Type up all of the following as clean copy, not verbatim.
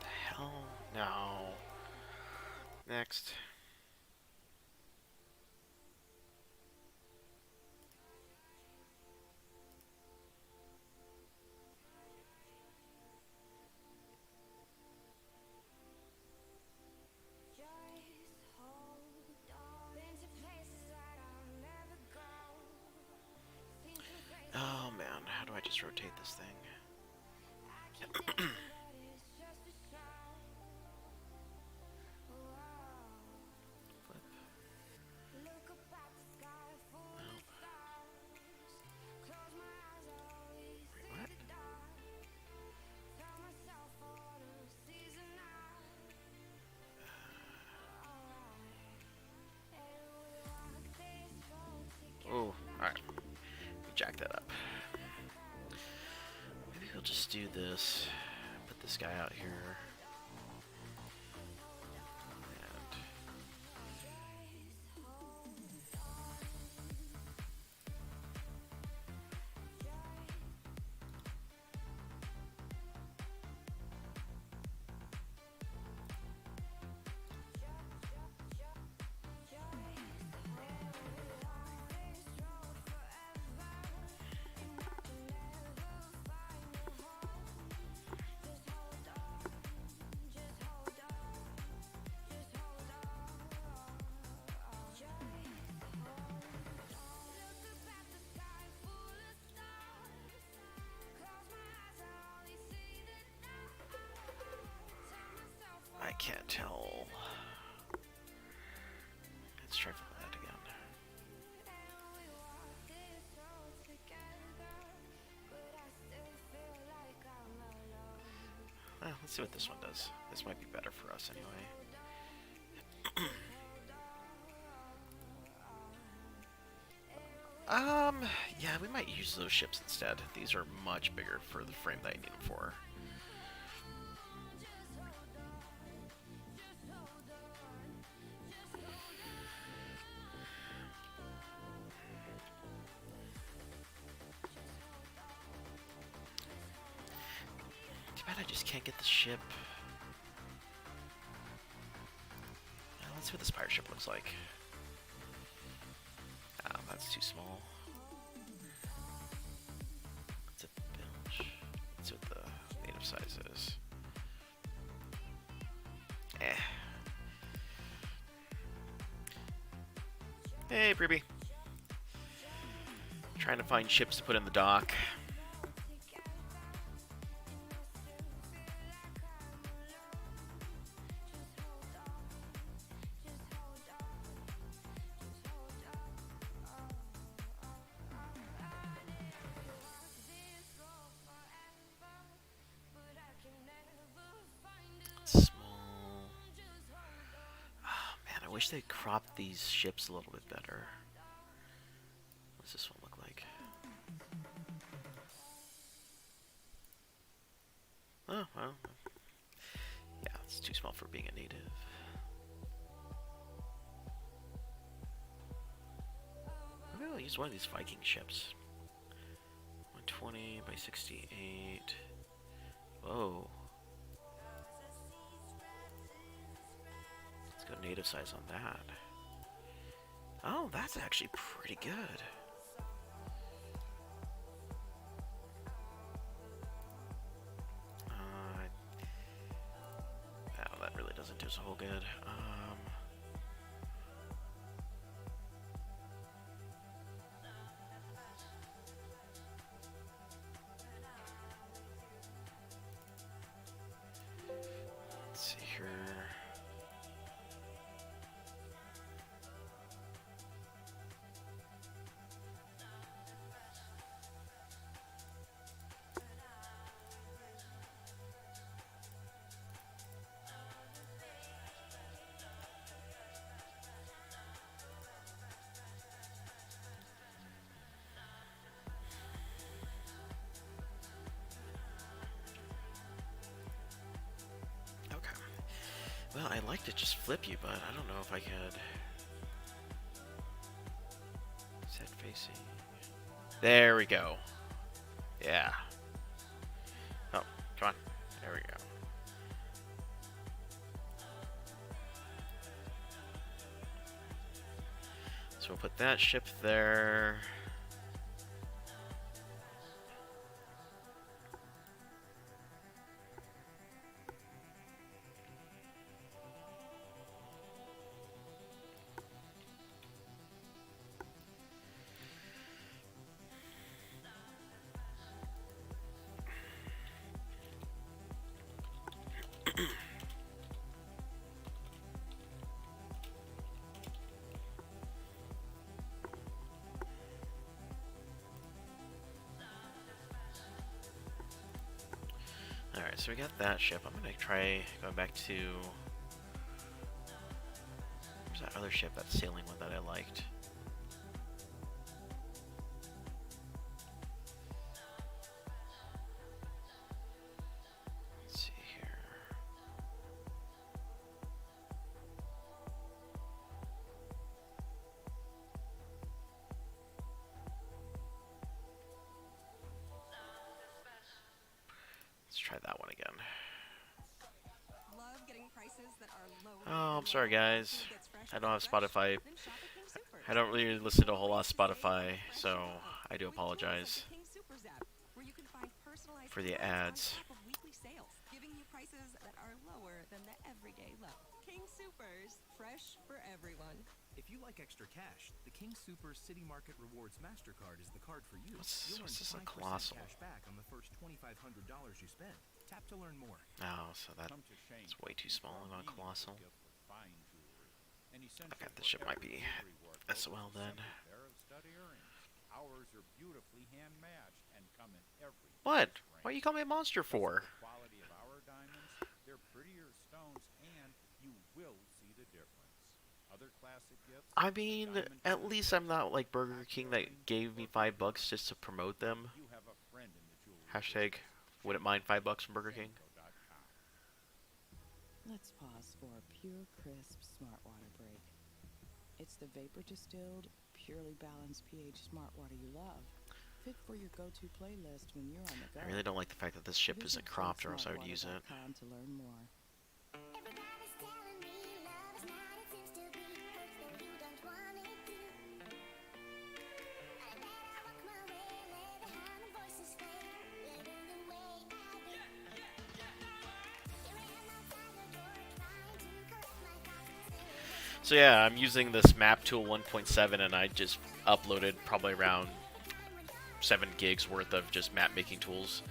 The hell? No. Next. Oh man, how do I just rotate this thing? Flip. Nope. Wait, what? Oh, alright. Jack that up. Maybe we'll just do this. Put this guy out here. And I can't tell. Let's try for that again. Let's see what this one does. This might be better for us anyway. Yeah, we might use those ships instead. These are much bigger for the frame that I need them for. Too bad I just can't get the ship. Let's see what this pirate ship looks like. Oh, that's too small. Let's bilge. Let's see what the native size is. Eh. Hey, Breeby. Trying to find ships to put in the dock. I wish they'd crop these ships a little bit better. What does this one look like? Oh, well. Yeah, it's too small for being a native. Maybe I'll use one of these Viking ships. 120 by 68. Whoa. Let's go native size on that. Oh, that's actually pretty good. Oh, that really doesn't do us a whole good. Let's see here. I'd like to just flip you, but I don't know if I could. Set facing. There we go. Yeah. Oh, come on. There we go. So we'll put that ship there. Alright, so we got that ship. I'm gonna try going back to... Where's that other ship, that sailing one that I liked? Let's see here. Let's try that one again. Oh, I'm sorry guys. I don't have Spotify. I don't really listen to a whole lot of Spotify, so I do apologize for the ads. If you like extra cash, the King Soopers City Market Rewards MasterCard is the card for you. What's this, a 5% colossal? cash back on the first $2,500 you spend. Tap to learn more. Oh, so that's way too small on a colossal. I bet this ship might be as well then. What? What you call me a monster for? I mean, at least I'm not like Burger King that gave me $5 just to promote them. Hashtag wouldn't mind $5 from Burger King. Let's pause for a pure, crisp, smart water break. It's the vapor distilled, purely balanced pH smart water you love. Fit for your go-to playlist when you're on the go. I really don't like the fact that this ship isn't cropped, or else I would use it. To learn more. So yeah, I'm using this map tool 1.7, and I just uploaded probably around 7 gigs worth of just map making tools.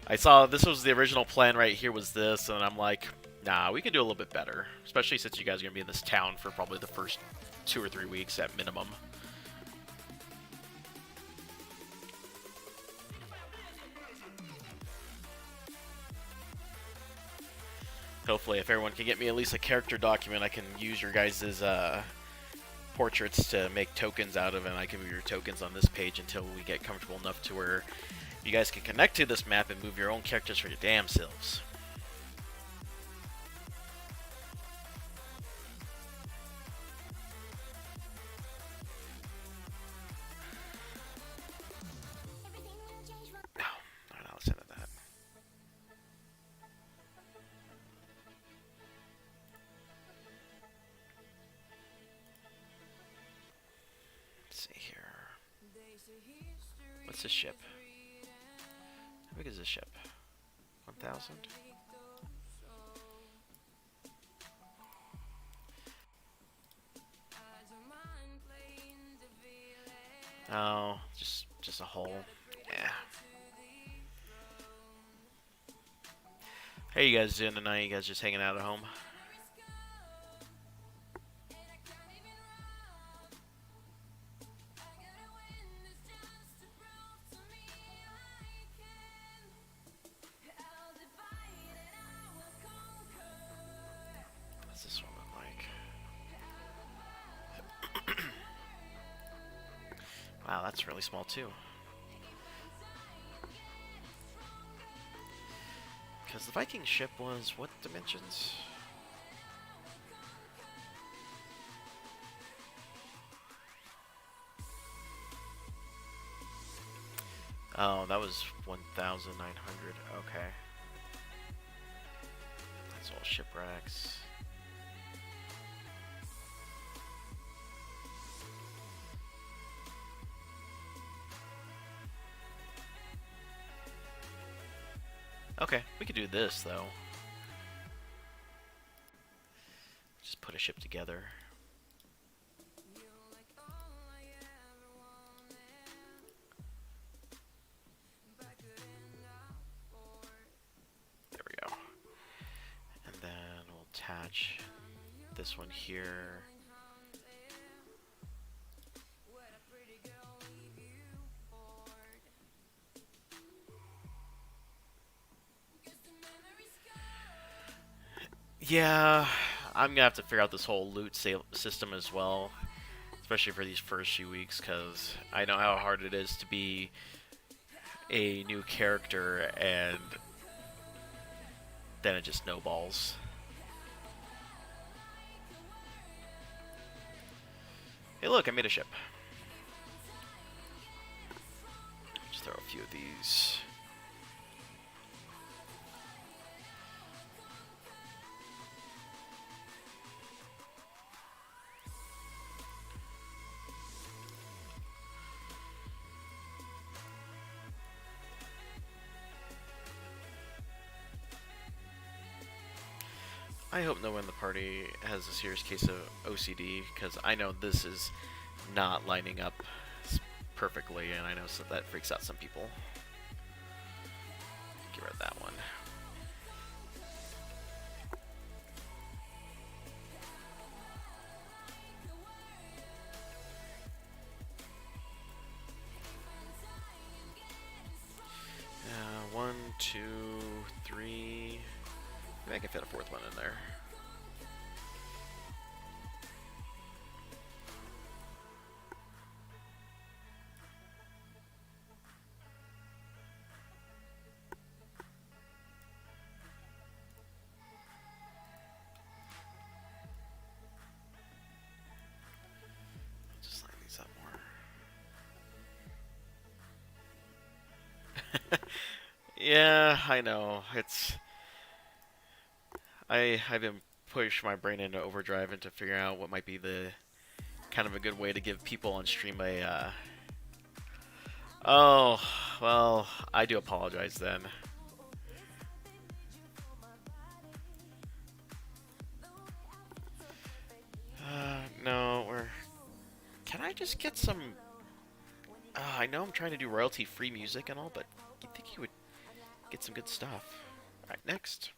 I saw this was the original plan right here was this, and I'm like, nah, we can do a little bit better. Especially since you guys are going to be in this town for probably the first 2 or 3 weeks at minimum. Hopefully, if everyone can get me at least a character document, I can use your guys' portraits to make tokens out of, and I can move your tokens on this page until we get comfortable enough to where you guys can connect to this map and move your own characters for your damn selves. No, let's end that. Let's see here. What's this ship? How big is this ship? 1,000? Oh, just a hole. Yeah. How you guys doing tonight? You guys just hanging out at home? What's this one look like? Wow, that's really small too. Because the Viking ship was what dimensions? Oh, that was 1,900. Okay. That's all shipwrecks. Okay, we could do this though. Just put a ship together. There we go. And then we'll attach this one here. Yeah, I'm gonna have to figure out this whole loot system as well, especially for these first few weeks, because I know how hard it is to be a new character, and then it just snowballs. Hey look, I made a ship. Just throw a few of these. I hope no one in the party has a serious case of OCD, because I know this is not lining up perfectly, and I know that freaks out some people. Get rid of that one. One, two, three. Maybe I can fit a fourth one in there. Just line these up more. Yeah, I know. I've been pushing my brain into overdrive and to figure out what might be the kind of a good way to give people on stream a oh, well, I do apologize then. No, can I just get some I know I'm trying to do royalty-free music and all, but you'd think you would get some good stuff. Alright, next.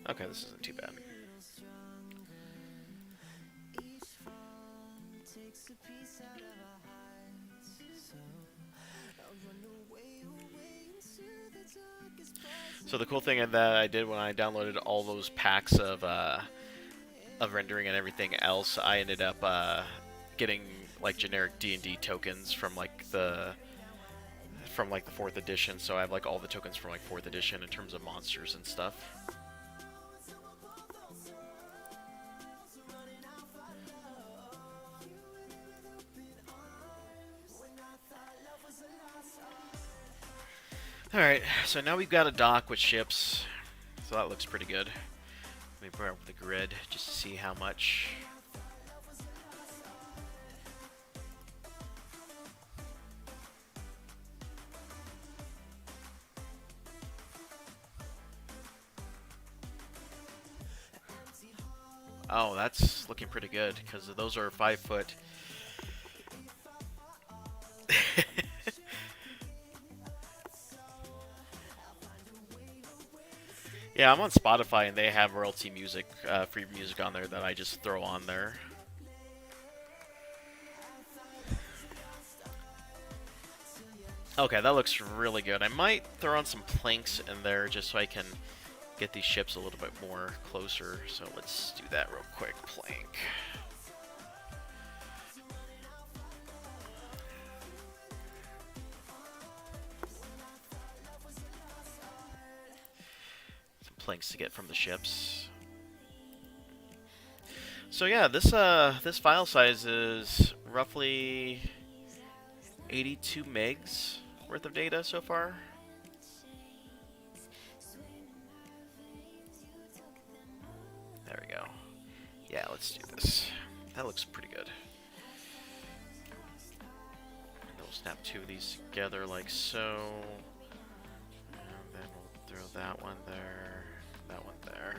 Okay, this isn't too bad. So the cool thing that I did when I downloaded all those packs of rendering and everything else, I ended up getting like generic D&D tokens from like the 4th edition. So I have like all the tokens from like 4th edition in terms of monsters and stuff. Alright, so now we've got a dock with ships, so that looks pretty good. Let me bring up the grid just to see how much. Oh, that's looking pretty good, because those are 5 foot. Yeah, I'm on Spotify and they have royalty music, free music on there that I just throw on there. Okay, that looks really good. I might throw on some planks in there just so I can get these ships a little bit more closer. So let's do that real quick. Plank. Planks to get from the ships. So yeah, this file size is roughly 82 megs worth of data so far. There we go. Yeah, let's do this. That looks pretty good. And we'll snap 2 of these together like so. And then we'll throw that one there, that one there.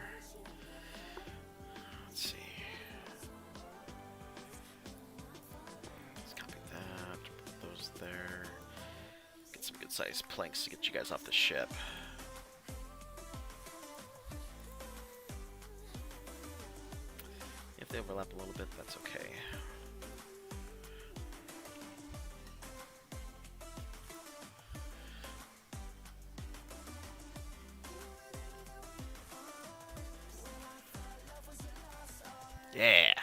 Let's see. Let's copy that, put those there. Get some good sized planks to get you guys off the ship. If they overlap a little bit, that's okay. Yeah.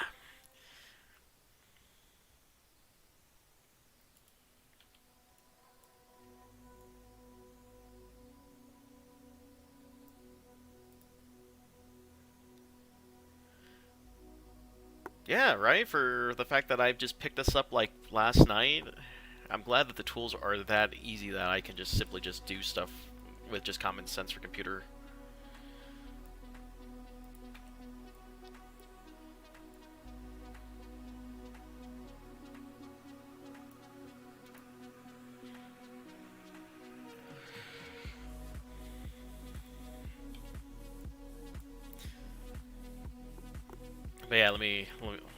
Yeah, right? For the fact that I've just picked this up like last night, I'm glad that the tools are that easy that I can just simply just do stuff with just common sense for computer. But yeah,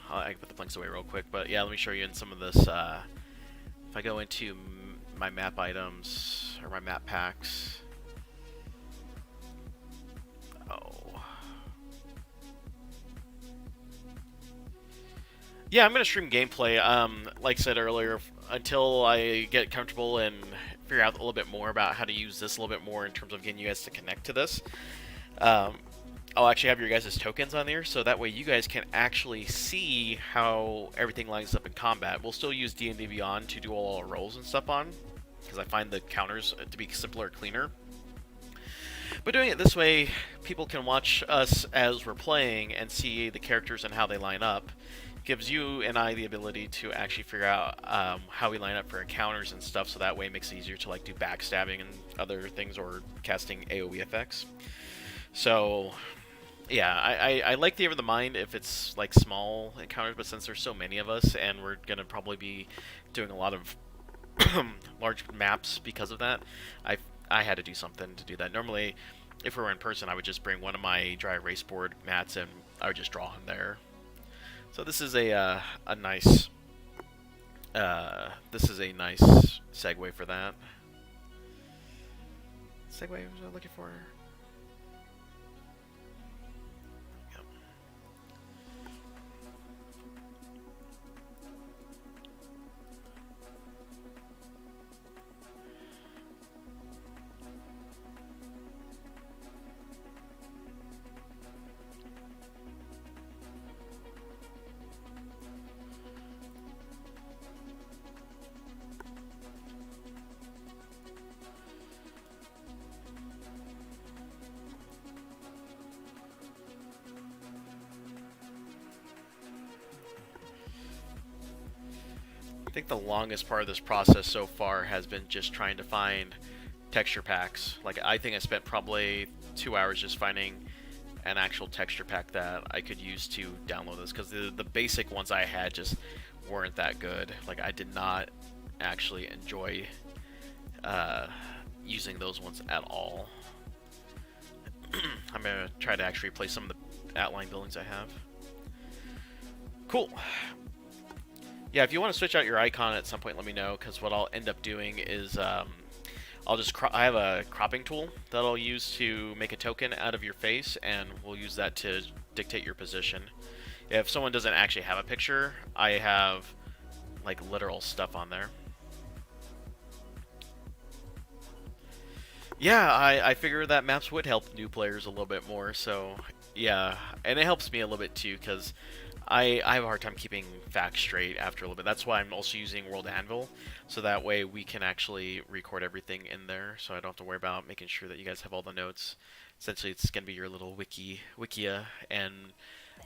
I can put the planks away real quick. But yeah, let me show you in some of this. If I go into my map items or my map packs. Oh. Yeah, I'm gonna stream gameplay. Like I said earlier, until I get comfortable and figure out a little bit more about how to use this a little bit more in terms of getting you guys to connect to this. I'll actually have your guys' tokens on there, so that way you guys can actually see how everything lines up in combat. We'll still use D&D Beyond to do all our rolls and stuff on, because I find the counters to be simpler, cleaner. But doing it this way, people can watch us as we're playing and see the characters and how they line up. Gives you and I the ability to actually figure out how we line up for encounters and stuff, so that way it makes it easier to like do backstabbing and other things, or casting AoE effects. So yeah, I like the Ever the Mind if it's like small encounters, but since there's so many of us and we're gonna probably be doing a lot of large maps because of that, I had to do something to do that. Normally, if we were in person, I would just bring one of my dry erase board mats and I would just draw him there. So this is a nice segue for that. Segue was I looking for? I think the longest part of this process so far has been just trying to find texture packs. Like, I think I spent probably 2 hours just finding an actual texture pack that I could use to download this, because the basic ones I had just weren't that good. Like, I did not actually enjoy using those ones at all. I'm going to try to actually replace some of the outline buildings I have. Cool. Yeah, if you want to switch out your icon at some point, let me know, because what I'll end up doing is I'll just I have a cropping tool that I'll use to make a token out of your face, and we'll use that to dictate your position. If someone doesn't actually have a picture, I have like literal stuff on there. Yeah, I figure that maps would help new players a little bit more, so yeah, and it helps me a little bit too, because I have a hard time keeping facts straight after a little bit. That's why I'm also using World Anvil, so that way we can actually record everything in there, so I don't have to worry about making sure that you guys have all the notes. Essentially, it's going to be your little wikia, and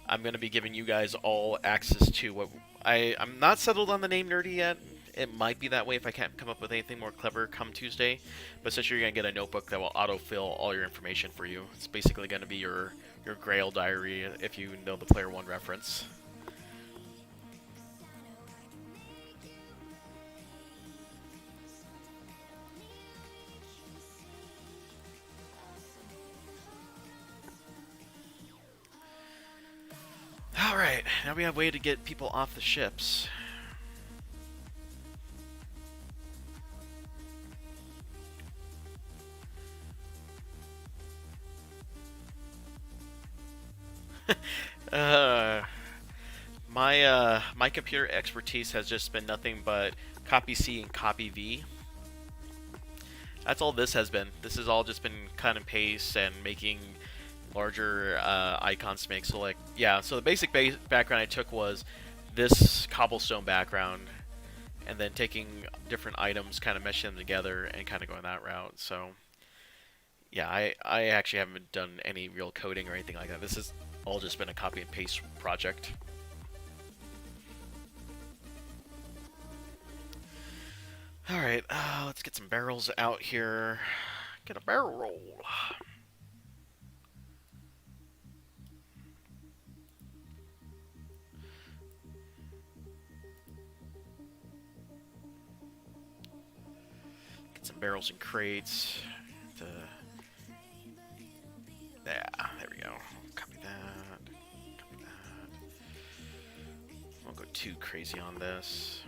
I'm going to be giving you guys all access to what I'm not settled on the name Nerdy yet. It might be that way if I can't come up with anything more clever come Tuesday. But essentially, you're going to get a notebook that will autofill all your information for you. It's basically going to be your Grail diary if you know the Player One reference. Alright, now we have a way to get people off the ships. My computer expertise has just been nothing but copy C and copy V. That's all this has been. This has all just been cut and paste and making larger icons to make. So like, yeah, so the basic background I took was this cobblestone background, and then taking different items, kind of meshing them together, and kind of going that route. So yeah, I actually haven't done any real coding or anything like that. This has all just been a copy and paste project. Alright, let's get some barrels out here. Get a barrel roll. Get some barrels and crates. Yeah, there we go. Copy that. Copy that. Won't go too crazy on this.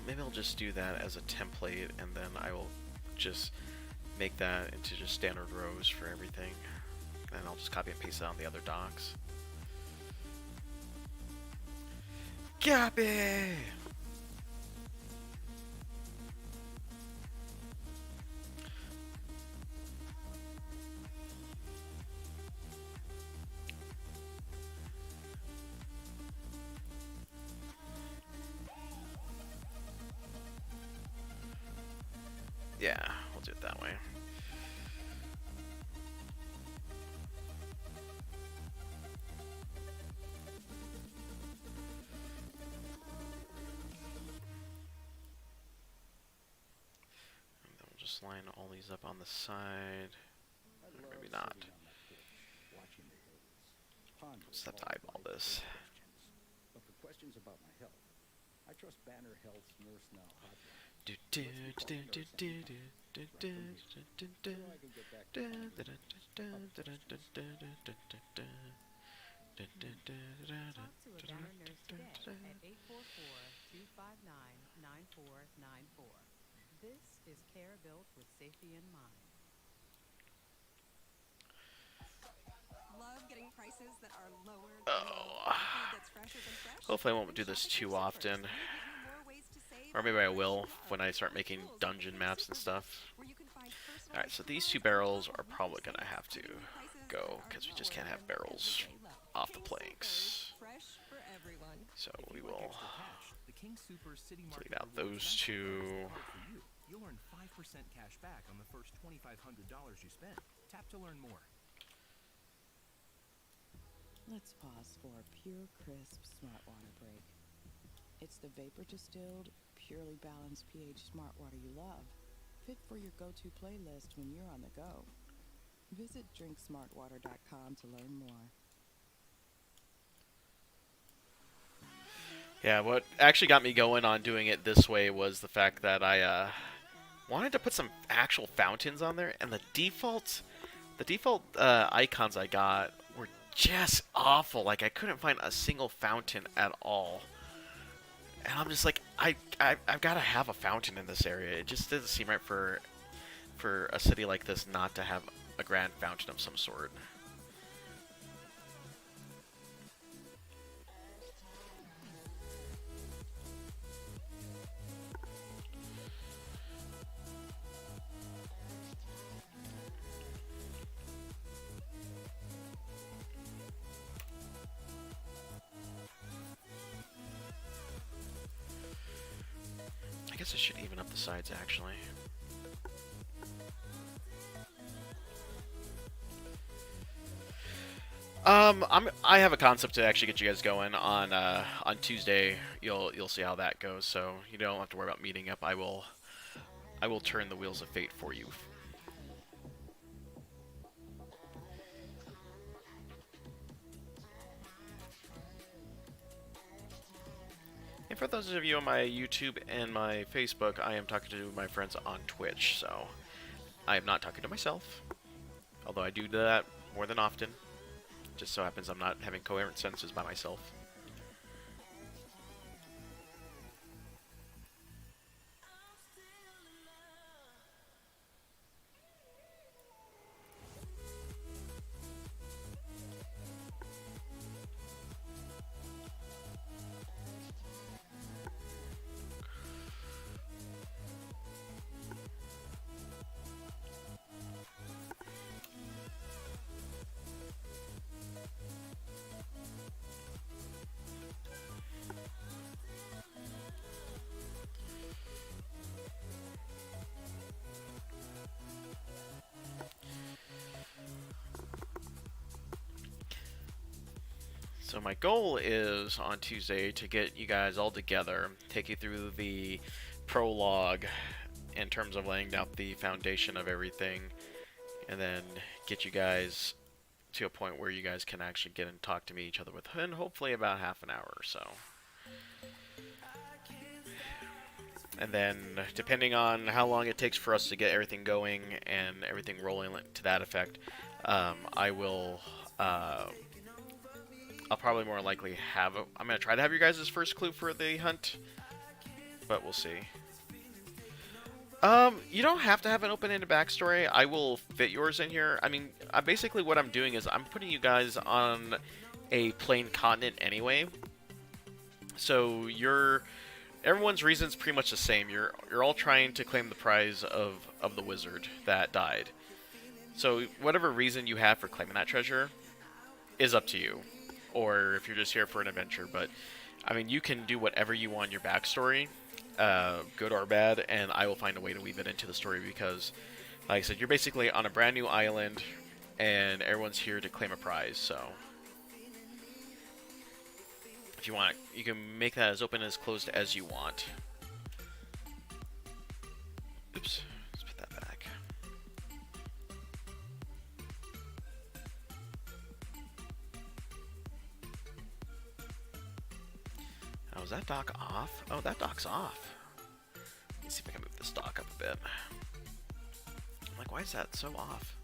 Maybe I'll just do that as a template, and then I will just make that into just standard rows for everything. And I'll just copy and paste it on the other docs. Copy! Yeah, we'll do it that way. And then we'll just line all these up on the side. Or maybe not. Just have to eyeball this. But for questions about my health, I trust Banner Health's Nurse Now hotline. Talk to a Banner nurse today at 844-259-9494. This is care built with safety in mind. Love getting prices that are lower than food that's fresher than fresh. Hopefully I won't do this too often. Or maybe I will when I start making dungeon maps and stuff. Alright, so these two barrels are probably going to have to go, because we just can't have barrels off the planks. So we will take out those two. You'll earn 5% cash back on the first $2,500 you spend. Tap to learn more. Let's pause for a pure, crisp, smart water break. It's the vapor distilled, purely balanced pH smart water you love. Fit for your go-to playlist when you're on the go. Visit drinksmartwater.com to learn more. Yeah, what actually got me going on doing it this way was the fact that I wanted to put some actual fountains on there, and the default icons I got were just awful. Like, I couldn't find a single fountain at all. And I'm just like, I've got to have a fountain in this area. It just doesn't seem right for a city like this not to have a grand fountain of some sort. guess I should even up the sides actually. I have a concept to actually get you guys going on Tuesday. You'll see how that goes. So you don't have to worry about meeting up. I will turn the wheels of fate for you. And for those of you on my YouTube and my Facebook, I am talking to my friends on Twitch. So I am not talking to myself, although I do that more than often. Just so happens I'm not having coherent sentences by myself. So my goal is on Tuesday to get you guys all together, take you through the prologue in terms of laying out the foundation of everything, and then get you guys to a point where you guys can actually get and talk to me each other within hopefully about half an hour or so. And then, depending on how long it takes for us to get everything going and everything rolling to that effect, I will... I'll probably more likely have I'm going to try to have you guys' first clue for the hunt, but we'll see. You don't have to have an open-ended backstory. I will fit yours in here. I mean, basically what I'm doing is I'm putting you guys on a plain continent anyway. So everyone's reason's pretty much the same. You're all trying to claim the prize of the wizard that died. So whatever reason you have for claiming that treasure is up to you. Or if you're just here for an adventure, but I mean, you can do whatever you want in your backstory, good or bad, and I will find a way to weave it into the story because, like I said, you're basically on a brand new island, and everyone's here to claim a prize. So, if you want, you can make that as open and as closed as you want. Oops, let's put that back. Oh, is that dock off? Oh, that dock's off. Let me see if I can move this dock up a bit. I'm like, why is that so off?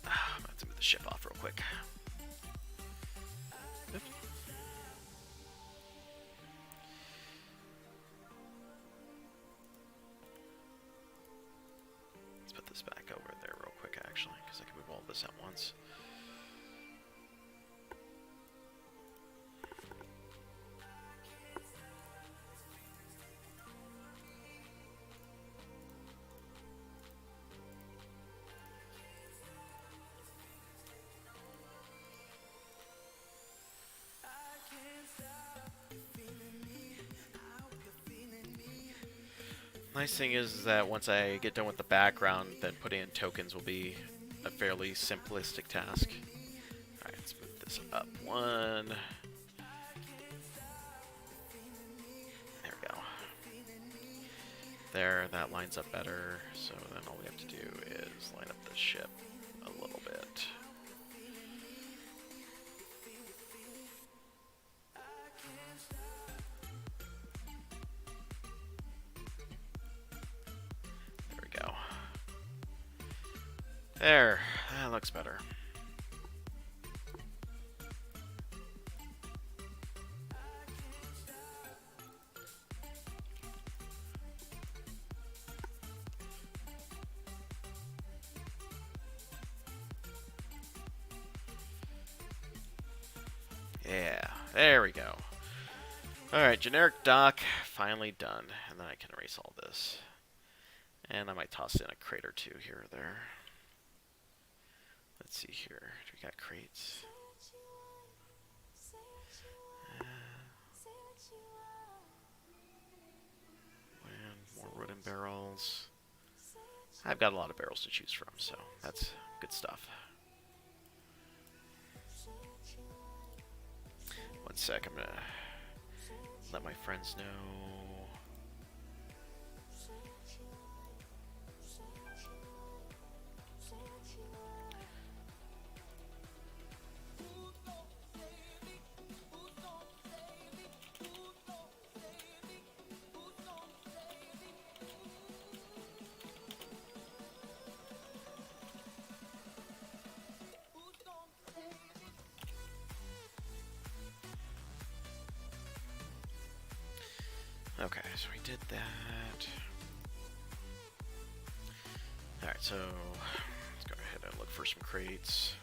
I'm gonna have to move the ship off real quick. Oops. Let's put this back over there real quick, actually, because I can move all this at once. Nice thing is that once I get done with the background, then putting in tokens will be a fairly simplistic task. Alright, let's move this up one. There we go. There, that lines up better. So then all we have to do is line up the ship a little bit. There, that looks better. Yeah, there we go. Alright, generic dock, finally done. And then I can erase all this. And I might toss in a crate or two here or there. Let's see here. We got crates. And more wooden barrels. I've got a lot of barrels to choose from, so that's good stuff. One sec, I'm gonna let my friends know. Okay, so we did that. Alright, so let's go ahead and look for some crates.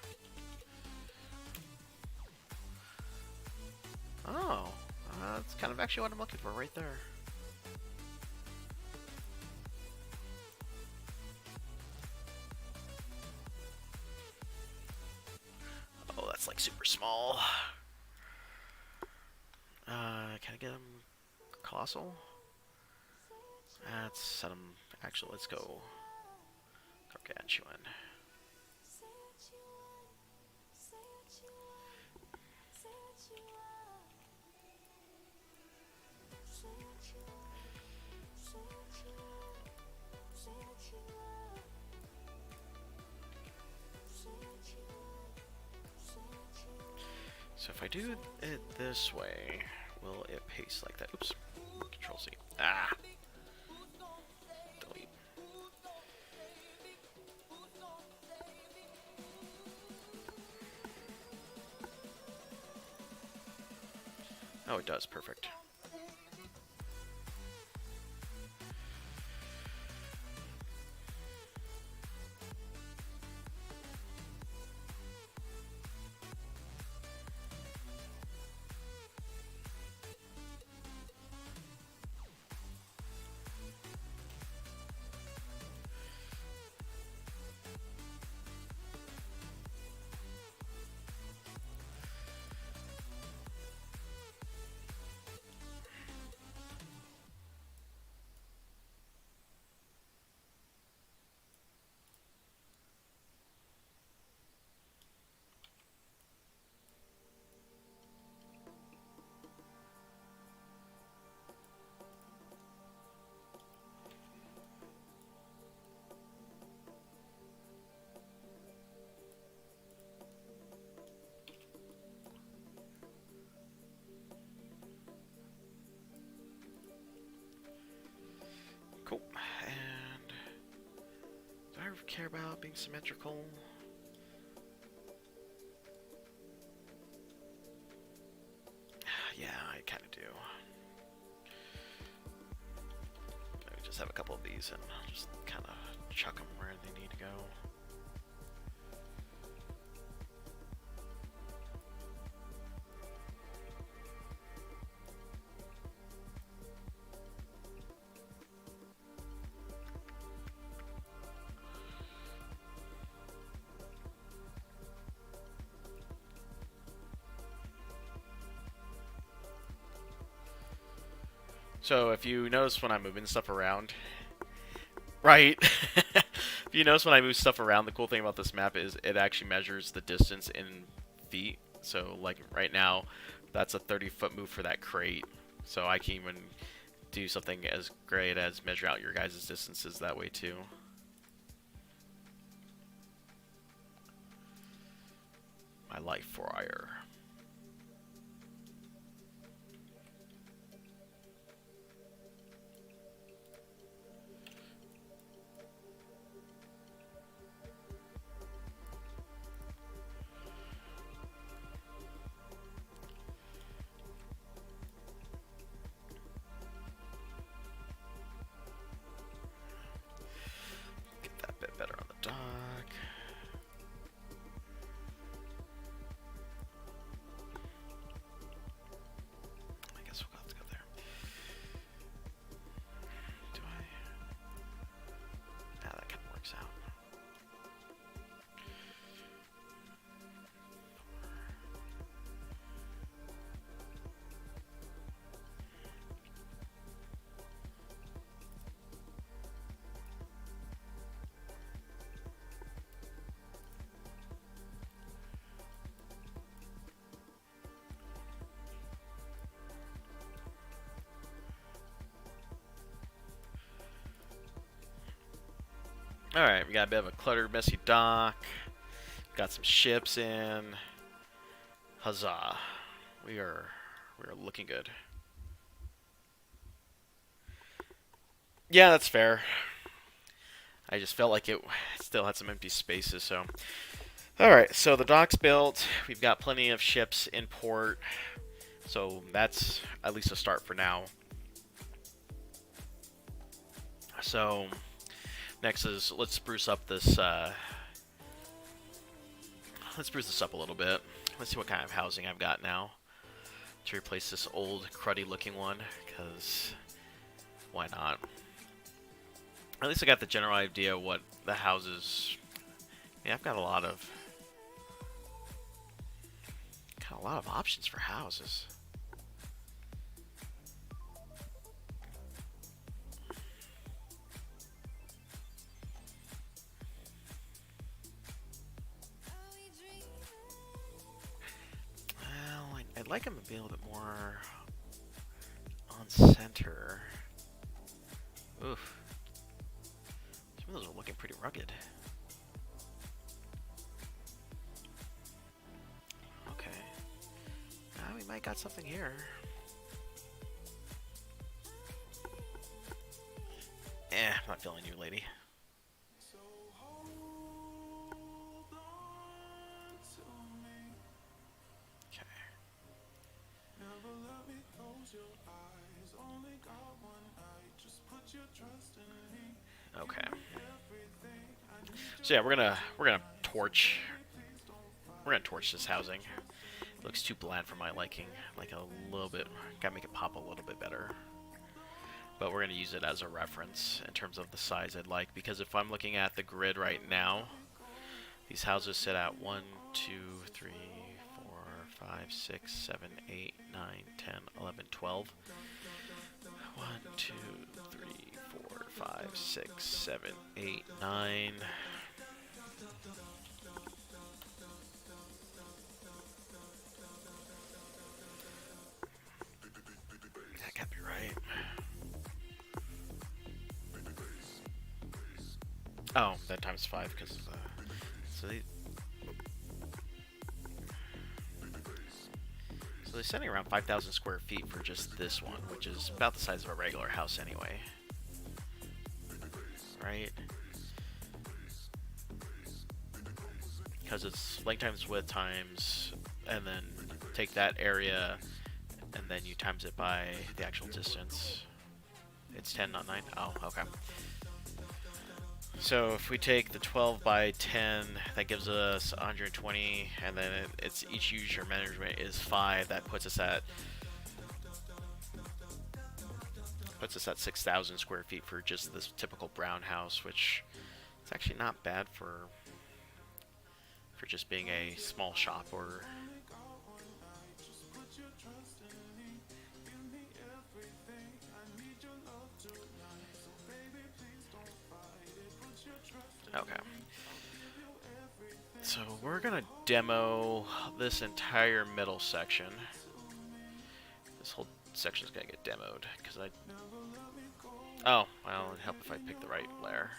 Oh, that's kind of actually what I'm looking for right there. Oh, that's like super small. Can I get him colossal? Let's set him. Actually, let's go gargantuan. So if I do it this way, will it paste like that? Oops. Control C. Ah. Delete. Oh, it does. Perfect. Cool. And do I care about being symmetrical? Yeah, I kind of do. Maybe just have a couple of these and just kind of chuck them where they need to go. So if you notice when I'm moving stuff around, right? If you notice when I move stuff around, the cool thing about this map is it actually measures the distance in feet. So like right now, that's a 30-foot move for that crate. So I can even do something as great as measure out your guys' distances that way too. My life for ire. Get that bit better on the dock. Alright, we got a bit of a cluttered, messy dock. Got some ships in. Huzzah. We are looking good. Yeah, that's fair. I just felt like it still had some empty spaces, so. Alright, so the dock's built. We've got plenty of ships in port. So that's at least a start for now. So next is let's spruce up this let's spruce this up a little bit. Let's see what kind of housing I've got now to replace this old cruddy looking one, because why not? At least I got the general idea of what the houses. Yeah, I've got a lot of options for houses. Well, I'd like them to be a little bit more on center. Oof. Some of those are looking pretty rugged. Okay. We might got something here. I'm not feeling you, lady. Okay. Okay. So yeah, we're gonna torch this housing. It looks too bland for my liking. Like a little bit, gotta make it pop a little bit better. But we're gonna use it as a reference in terms of the size I'd like, because if I'm looking at the grid right now, these houses sit at 1, 2, 3, 4, 5, 6, 7, 8, 9, 10, 11, 12. 1, 2, 3, 4, 5, 6, 7, 8, 9. That can't be right. Oh, that times 5 because of so they're sending around 5,000 square feet for just this one, which is about the size of a regular house anyway. Right? Because it's length times width times, and then take that area, and then you times it by the actual distance. It's 10, not 9? Oh, okay. So if we take the 12 by 10, that gives us 120, and then it's each user management is 5. That puts us at 6,000 square feet for just this typical brown house, which is actually not bad for just being a small shop or. Okay. So we're gonna demo this entire middle section. This whole section's gonna get demoed because oh, well, it'd help if I pick the right layer.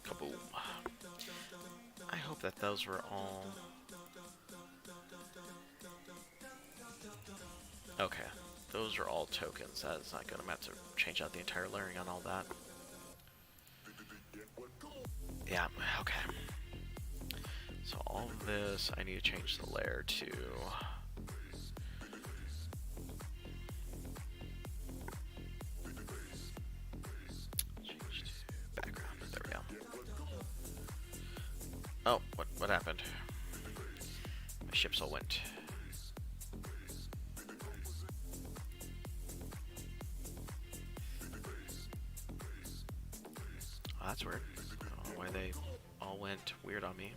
Kaboom. I hope that those were all. Okay. Those are all tokens. That is not good. I'm going to have to change out the entire layering on all that. Yeah, okay. So all of this, I need to change the layer to. Change to background. There we go. Oh, what happened? My ships all went. That's weird. I don't know why they all went weird on me.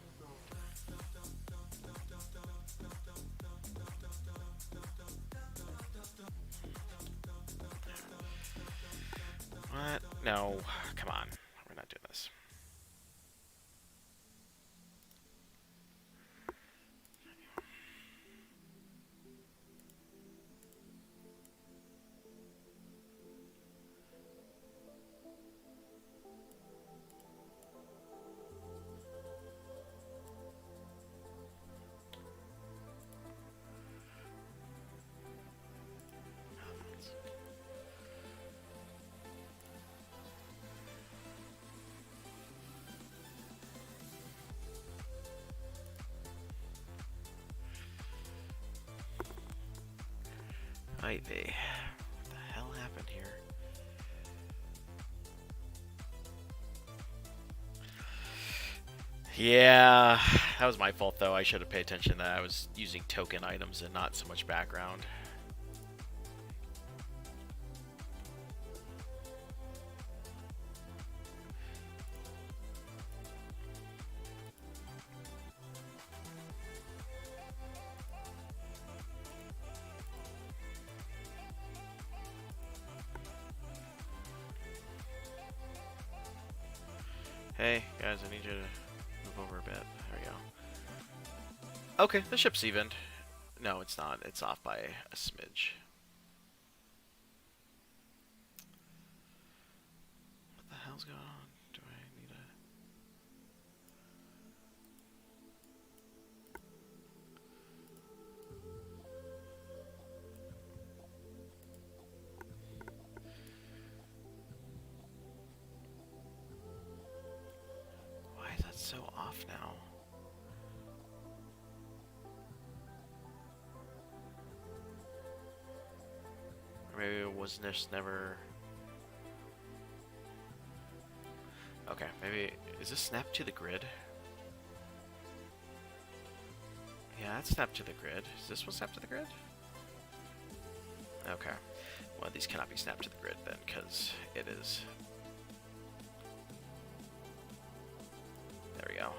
What? No. Come on. We're not doing this. might be. What the hell happened here? Yeah, that was my fault though. I should have paid attention that I was using token items and not so much background. Hey, guys, I need you to move over a bit. There we go. Okay, the ship's evened. No, it's not. It's off by a smidge. What the hell's going on? Do I need a... Why is that so off now? Or maybe it was just never... Okay, maybe... Is this snapped to the grid? Yeah, that's snapped to the grid. Is this one snapped to the grid? Okay. Well, these cannot be snapped to the grid then, because it is. There we go.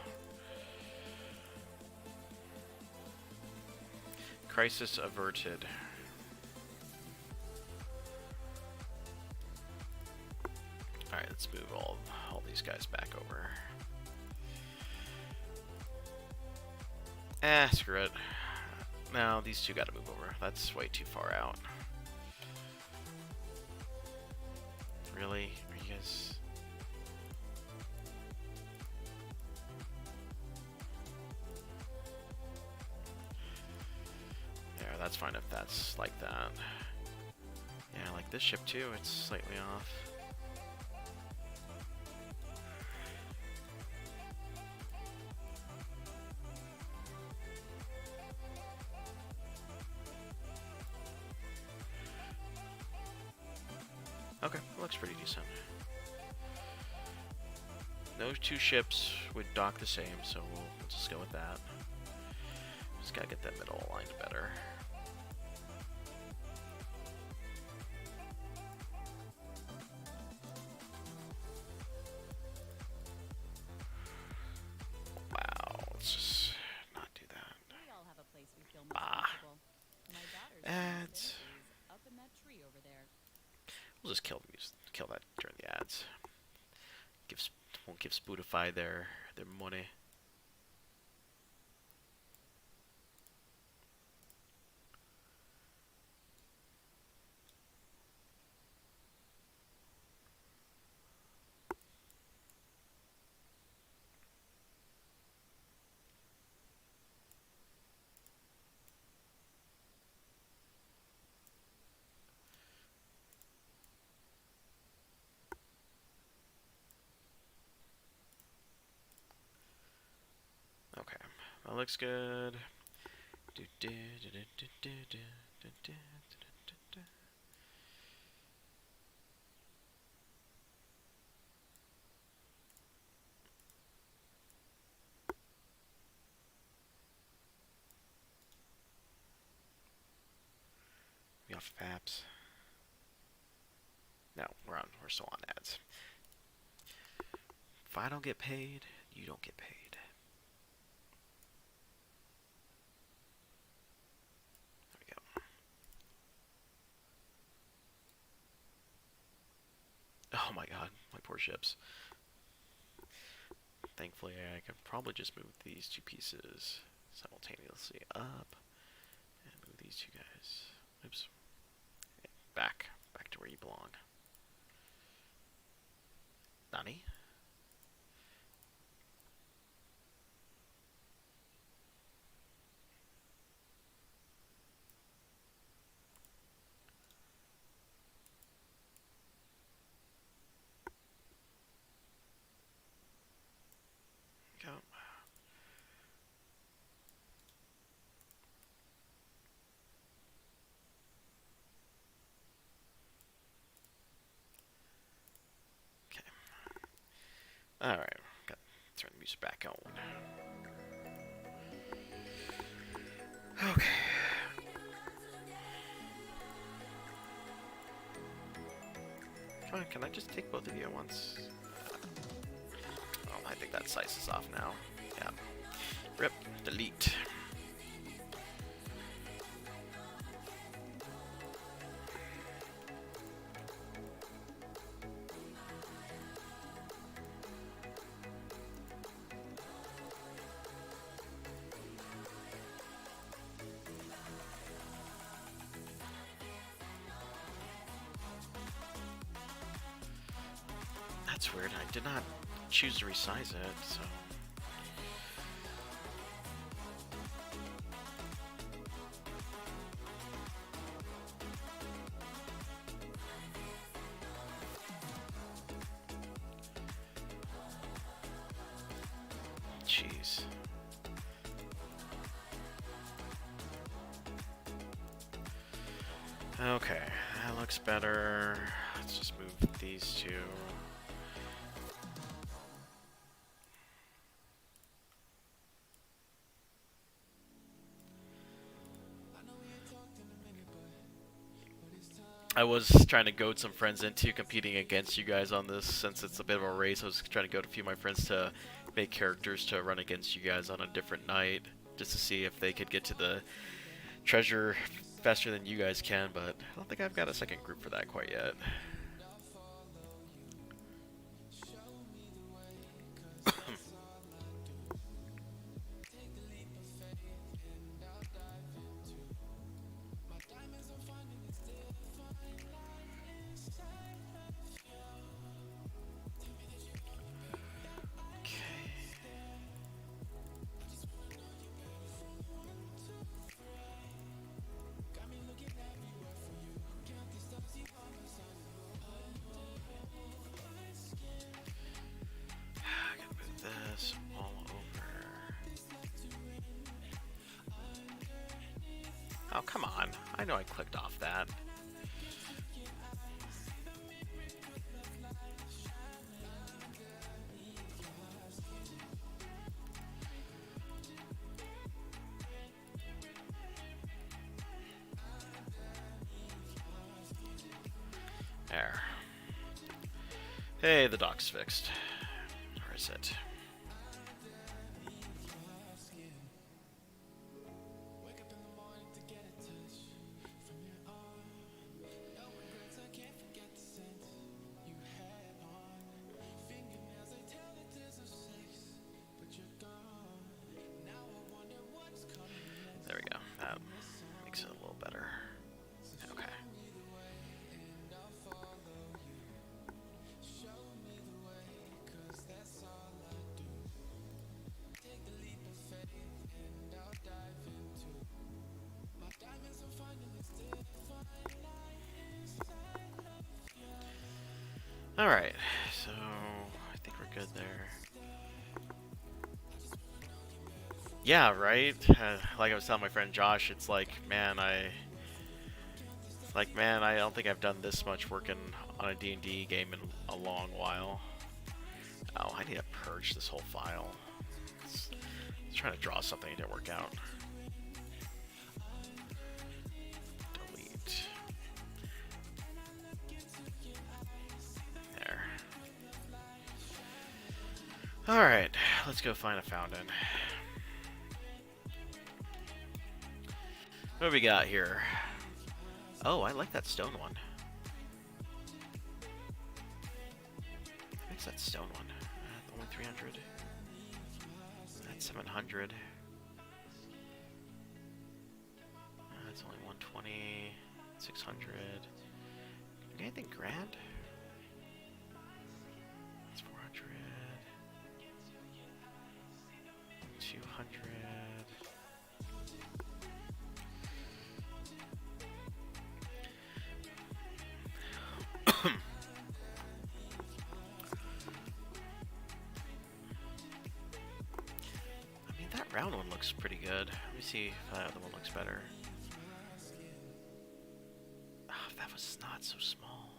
Crisis averted. Alright, let's move all these guys back over. Screw it. No, these two gotta move over. That's way too far out. Really? Are you guys... Yeah, that's fine if that's like that. Yeah, like this ship too, it's slightly off. Okay, looks pretty decent. No two ships would dock the same, so we'll just go with that. Just gotta get that middle aligned better. Wow, let's just not do that. We all have a place we feel most Ah. comfortable. My daughter's Ads. up in that tree over there. We'll just kill that during the ads. Won't give Spotify their money. Okay, that looks good. We off of apps. No, we're still on ads. If I don't get paid, you don't get paid. Oh my god, my poor ships. Thankfully, I can probably just move these two pieces simultaneously up and move these two guys. Oops. Back to where you belong. Nani? Go. Alright, got turn the music back on. Okay. Fine, can I just take both of you at once? Oh, I think that size is off now. Yeah. Rip, delete. That's weird. I did not choose to resize it, so. Jeez. Okay, that looks better. Let's just move these two. I was trying to goad some friends into competing against you guys on this, since it's a bit of a race. I was trying to goad a few of my friends to make characters to run against you guys on a different night, just to see if they could get to the treasure faster than you guys can, but I don't think I've got a second group for that quite yet. This all over. Oh, come on. I know I clicked off that. There. Hey, the dock's fixed. Where is it? There we go. That makes it a little better. Okay. Alright, so I think we're good there. Yeah, right? Like I was telling my friend Josh, it's like, man, I don't think I've done this much working on a D&D game in a long while. Oh, I need to purge this whole file. I was trying to draw something, it didn't work out. Delete. There. Alright, let's go find a fountain. What do we got here? Oh, I like that stone one. What's that stone one? Only 300. That's 700. That's only 120. 600. Anything grand? That's 400. 200. I mean, that round one looks pretty good. Let me see if that other one looks better. Oh, if that was not so small.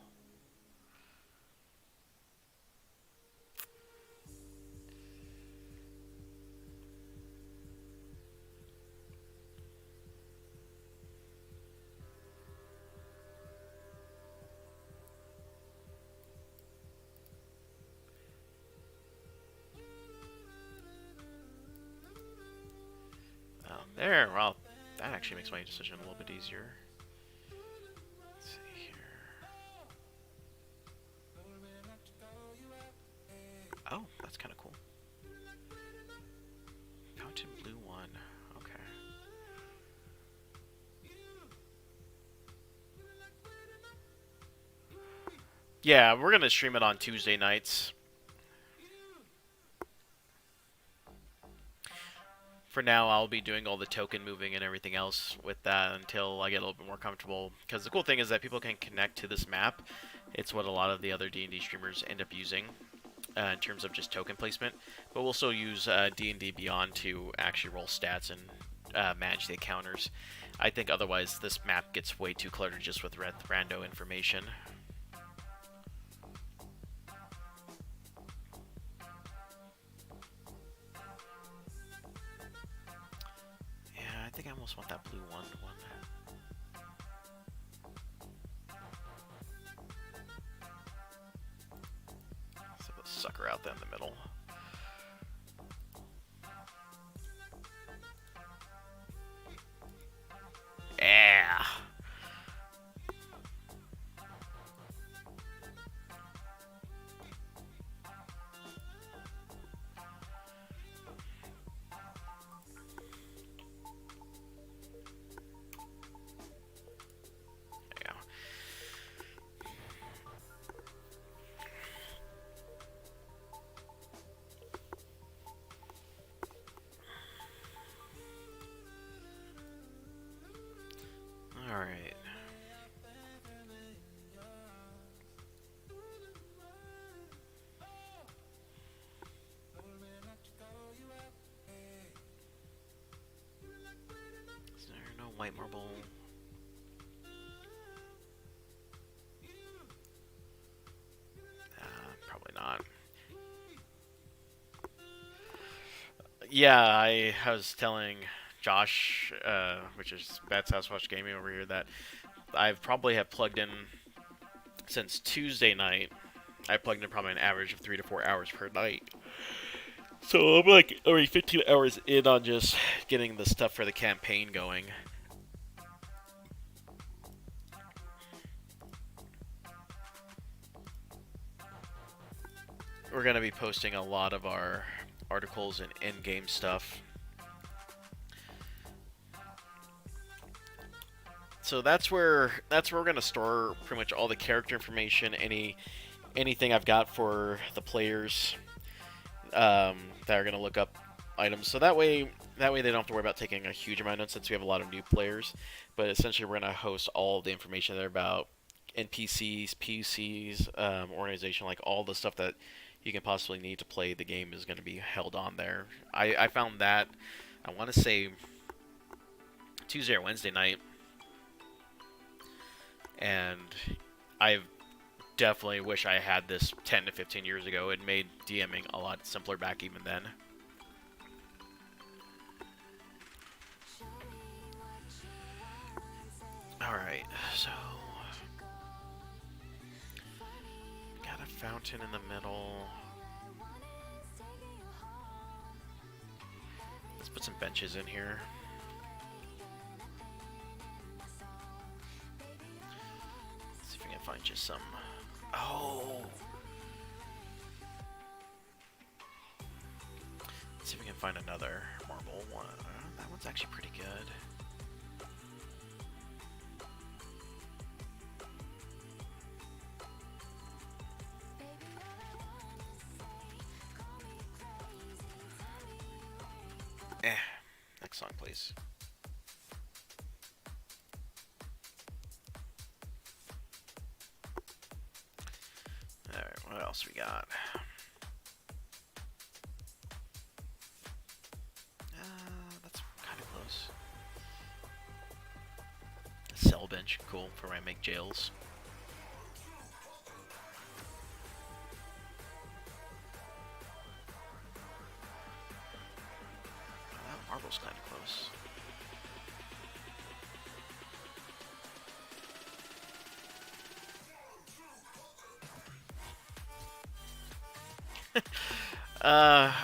There, well, that actually makes my decision a little bit easier. Let's see here. Oh, that's kind of cool. Fountain Blue 1. Okay. Yeah, we're gonna stream it on Tuesday nights. For now, I'll be doing all the token moving and everything else with that until I get a little bit more comfortable. Because the cool thing is that people can connect to this map. It's what a lot of the other D&D streamers end up using in terms of just token placement. But we'll still use D&D Beyond to actually roll stats and manage the encounters. I think otherwise this map gets way too cluttered just with rando information. I think I almost want that blue one. So the sucker out there in the middle. Yeah. Alright. Is there no white marble? Probably not. Yeah, I was telling Josh, which is Bats House Watch Gaming over here, that I've probably have plugged in since Tuesday night. I plugged in probably an average of 3 to 4 hours per night. So I'm like already 15 hours in on just getting the stuff for the campaign going. We're going to be posting a lot of our articles and in-game stuff. So that's where we're gonna store pretty much all the character information, anything I've got for the players that are gonna look up items. So that way they don't have to worry about taking a huge amount of notes since we have a lot of new players. But essentially, we're gonna host all the information there about NPCs, PCs, organization, like all the stuff that you can possibly need to play the game is gonna be held on there. I found that I want to say Tuesday or Wednesday night. And I definitely wish I had this 10 to 15 years ago. It made DMing a lot simpler back even then. Alright, so got a fountain in the middle. Let's put some benches in here. Find just some. Oh! Let's see if we can find another marble one. That one's actually pretty good. Next song, please. Alright, what else we got? That's kind of close. A cell bench, cool, for when I make jails. That marble's kind of close.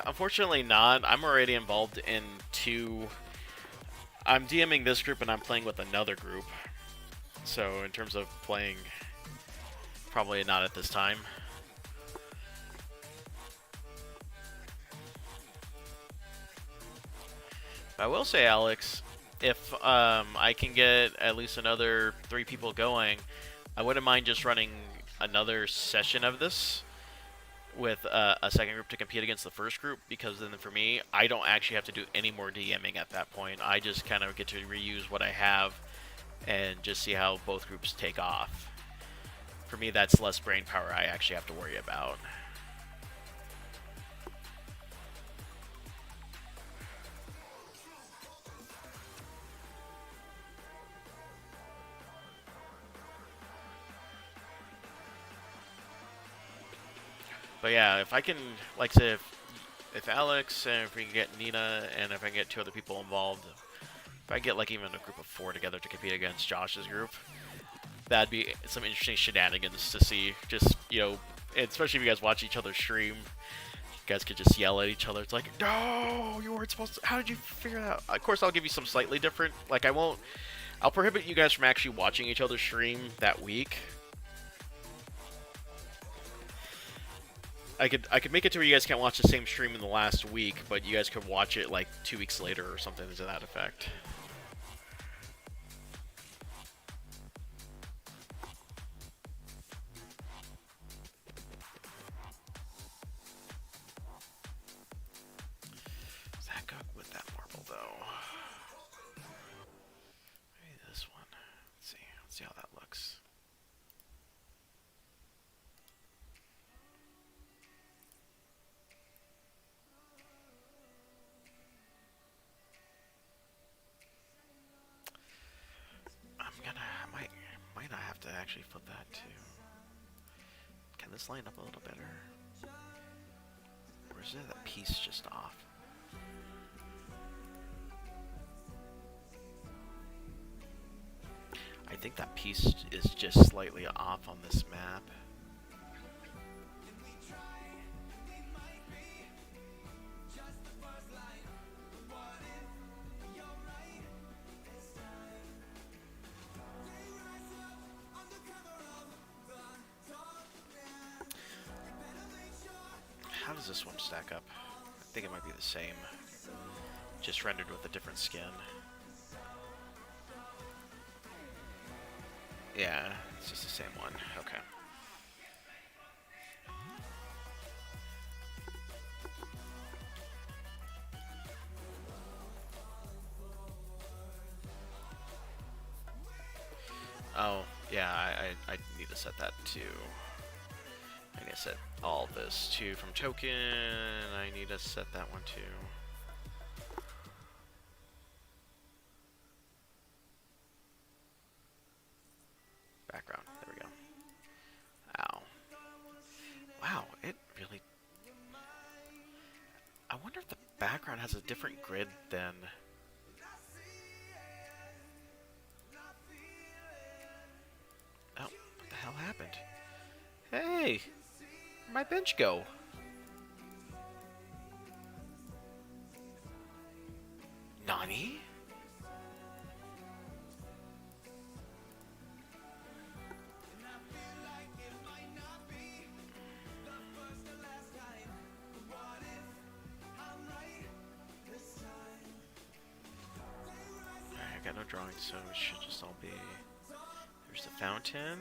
Unfortunately not. I'm already involved in two I'm DMing this group and I'm playing with another group. So in terms of playing, probably not at this time. I will say, Alex, if I can get at least another 3 people going, I wouldn't mind just running another session of this with a second group to compete against the first group, because then for me, I don't actually have to do any more DMing at that point. I just kind of get to reuse what I have and just see how both groups take off. For me, that's less brain power I actually have to worry about. But yeah, if I can, like, say, if Alex and if we can get Nina and if I can get 2 other people involved, if I get like even a group of 4 together to compete against Josh's group, that'd be some interesting shenanigans to see. Just, you know, especially if you guys watch each other stream, you guys could just yell at each other. It's like, no, you weren't supposed to. How did you figure that out? Of course, I'll give you some slightly different. Like, I'll prohibit you guys from actually watching each other stream that week. I could make it to where you guys can't watch the same stream in the last week, but you guys could watch it like 2 weeks later or something to that effect. Does that go with that marble though? Maybe this one. Let's see how that looks. I might not have to actually flip that too. Can this line up a little better? Or is it that piece just off? I think that piece is just slightly off on this map. How does this one stack up? I think it might be the same, just rendered with a different skin. Yeah, it's just the same one. Okay. Oh, yeah, I need to set that too. I need to set all this too from token. I need to set that one too. Background. There we go. Ow. Wow, it really... I wonder if the background has a different grid than... Oh, what the hell happened? Hey! Where'd my bench go? Nani? I got no drawings, so it should just all be... There's the fountain.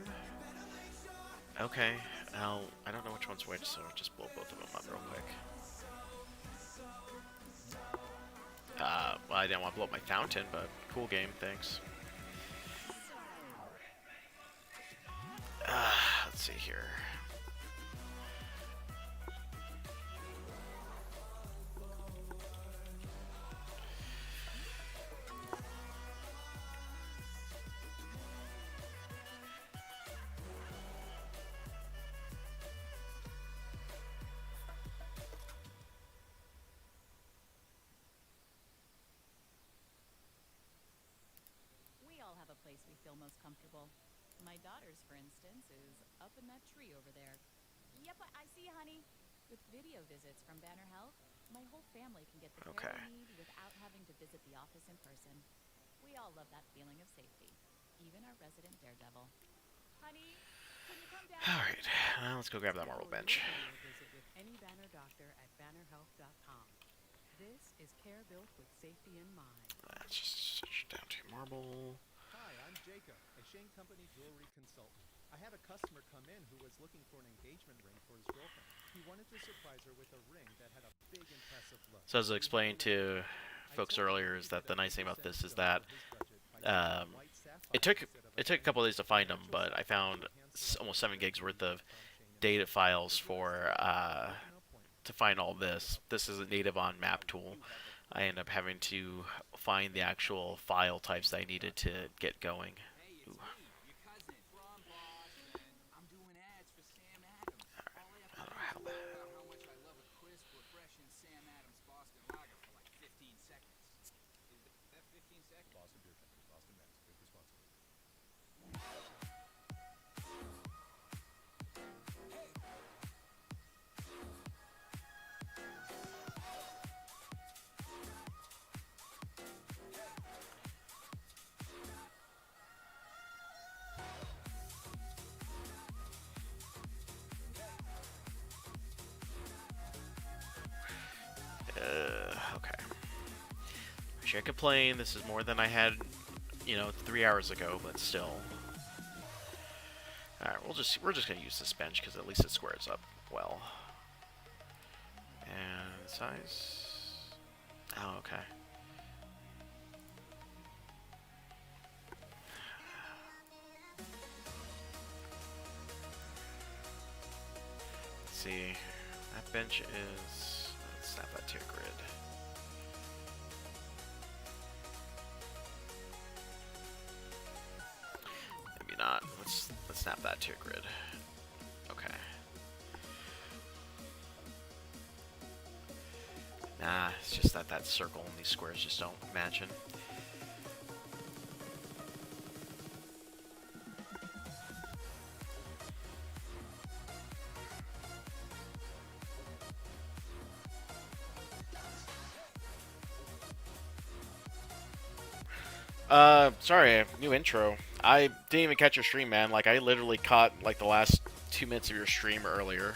Okay, I don't know which one's which, so I'll just blow both of them up real quick. Well, I didn't want to blow up my fountain, but cool game, thanks. Let's see here. Place we feel most comfortable. My daughter's, for instance, is up in that tree over there. Yep, I see, honey. With video visits from Banner Health, my whole family can get the care they need without having to visit the office in person. We all love that feeling of safety, even our resident daredevil. Honey, can you come down? All right, let's go grab that marble bench. Visit with any Banner doctor at bannerhealth.com. This is care built with safety in mind. Let's just switch down to marble. Hi, I'm Jacob, a Shane Company jewelry consultant. I had a customer come in who was looking for an engagement ring for his girlfriend. He wanted to surprise her with a ring that had a big, impressive look. So as I explained to folks earlier, is that the nice thing about this is that it took a couple of days to find them, but I found almost 7 gigs worth of data files for to find all this. This is a native on MapTool. I ended up having to find the actual file types that I needed to get going. Ooh. Your cousin from Boston. I'm doing ads for Sam Adams. All I have to I don't know do is how talk about how much I love a crisp, refreshing Sam Adams Boston Lager for like 15 seconds. Is that 15 seconds? Boston Beer Company, Boston, Mass. Drink responsibly. Okay. Wish I could complain. This is more than I had, 3 hours ago, but still. All right, we're just gonna use this bench because at least it squares up well. And size. Oh, okay. Let's see. That bench is. Let's snap that to a grid. Maybe not. Let's snap that to a grid. Okay. Nah, it's just that circle and these squares just don't match in. Sorry, new intro. I didn't even catch your stream, man. Like, I literally caught, like, the last 2 minutes of your stream earlier.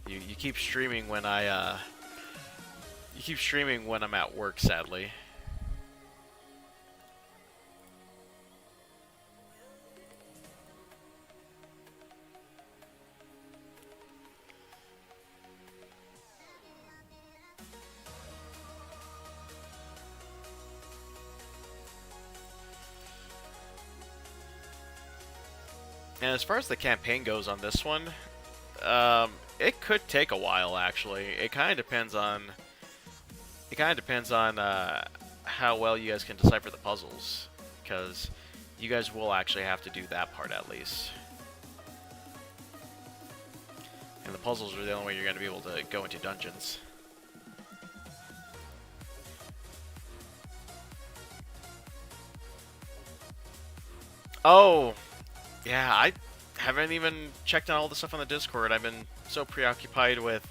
You keep streaming when you keep streaming when I'm at work, sadly. And as far as the campaign goes on this one, it could take a while. Actually, it kind of depends on. How well you guys can decipher the puzzles, because you guys will actually have to do that part at least. And the puzzles are the only way you're going to be able to go into dungeons. Oh. Yeah, I haven't even checked on all the stuff on the Discord. I've been so preoccupied with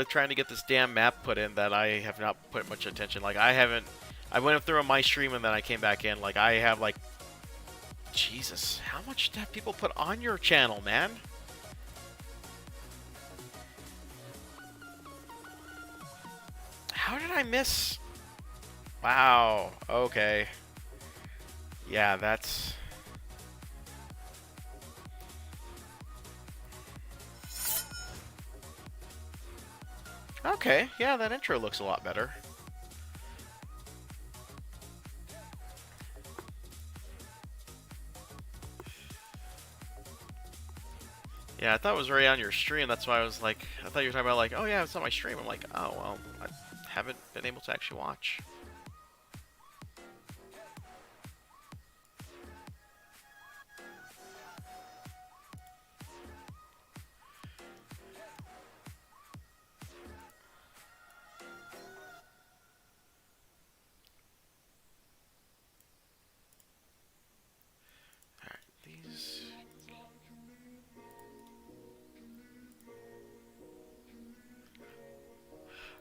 trying to get this damn map put in that I have not put much attention. Like, I went through on my stream and then I came back in. Like, I have, like, Jesus, how much have people put on your channel, man? How did I miss? Wow, okay. Yeah, that's... Okay, yeah, that intro looks a lot better. Yeah, I thought it was already on your stream. That's why I was like, I thought you were talking about like, oh yeah, it's on my stream. I'm like, oh well, I haven't been able to actually watch.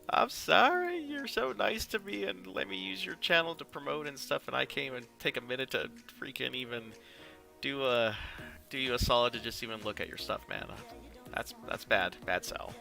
I'm sorry. You're so nice to me and let me use your channel to promote and stuff, and I can't even take a minute to freaking even do you a solid to just even look at your stuff, man. That's bad. Bad sell.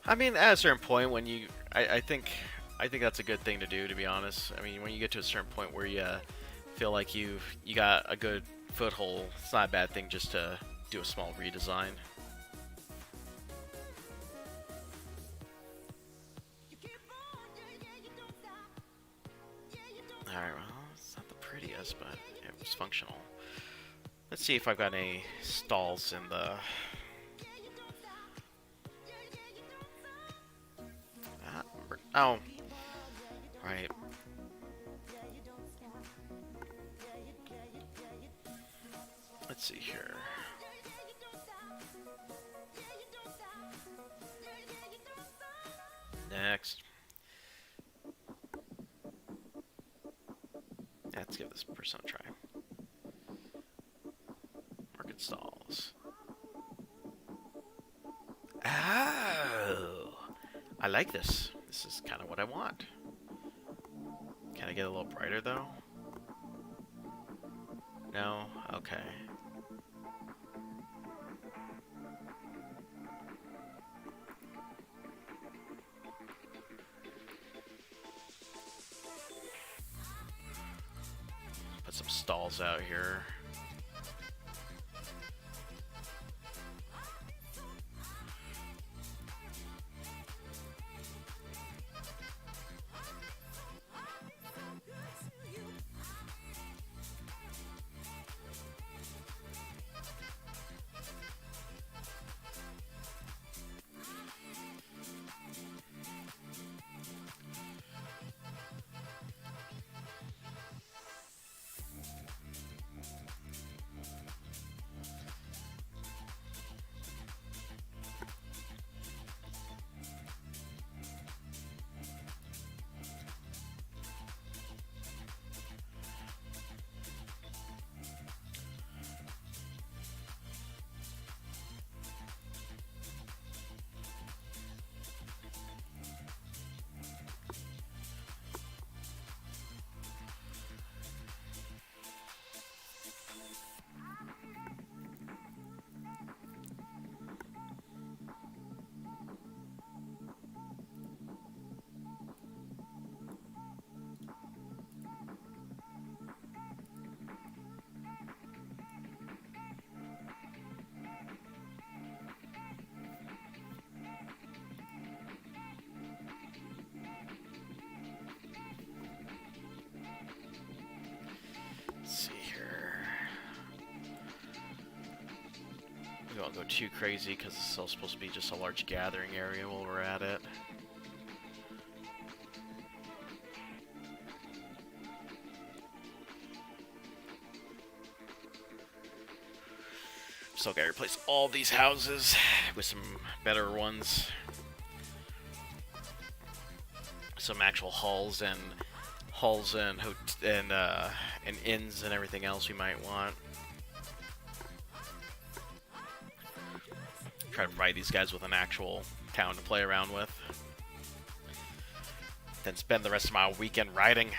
I mean, at a certain point, when you, I think that's a good thing to do, to be honest. I mean, when you get to a certain point where you feel like you got a good foothold, it's not a bad thing just to do a small redesign. Alright, well, it's not the prettiest, but it was functional. Let's see if I've got any stalls in the... Oh, right. Let's see here. Next. Let's give this person a try. Market stalls. Oh, I like this. This is kind of what I want. Can I get a little brighter though? No? Okay. Put some stalls out here. We won't go too crazy because it's still supposed to be just a large gathering area while we're at it. Still gotta replace all these houses with some better ones. Some actual halls and inns and everything else we might want. Try to provide these guys with an actual town to play around with. Then spend the rest of my weekend riding.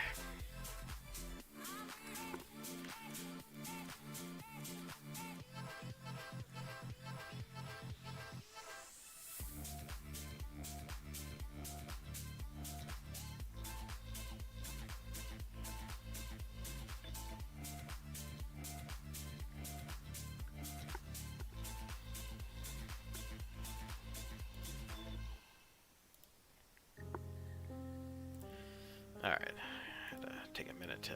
Alright, had to take a minute to...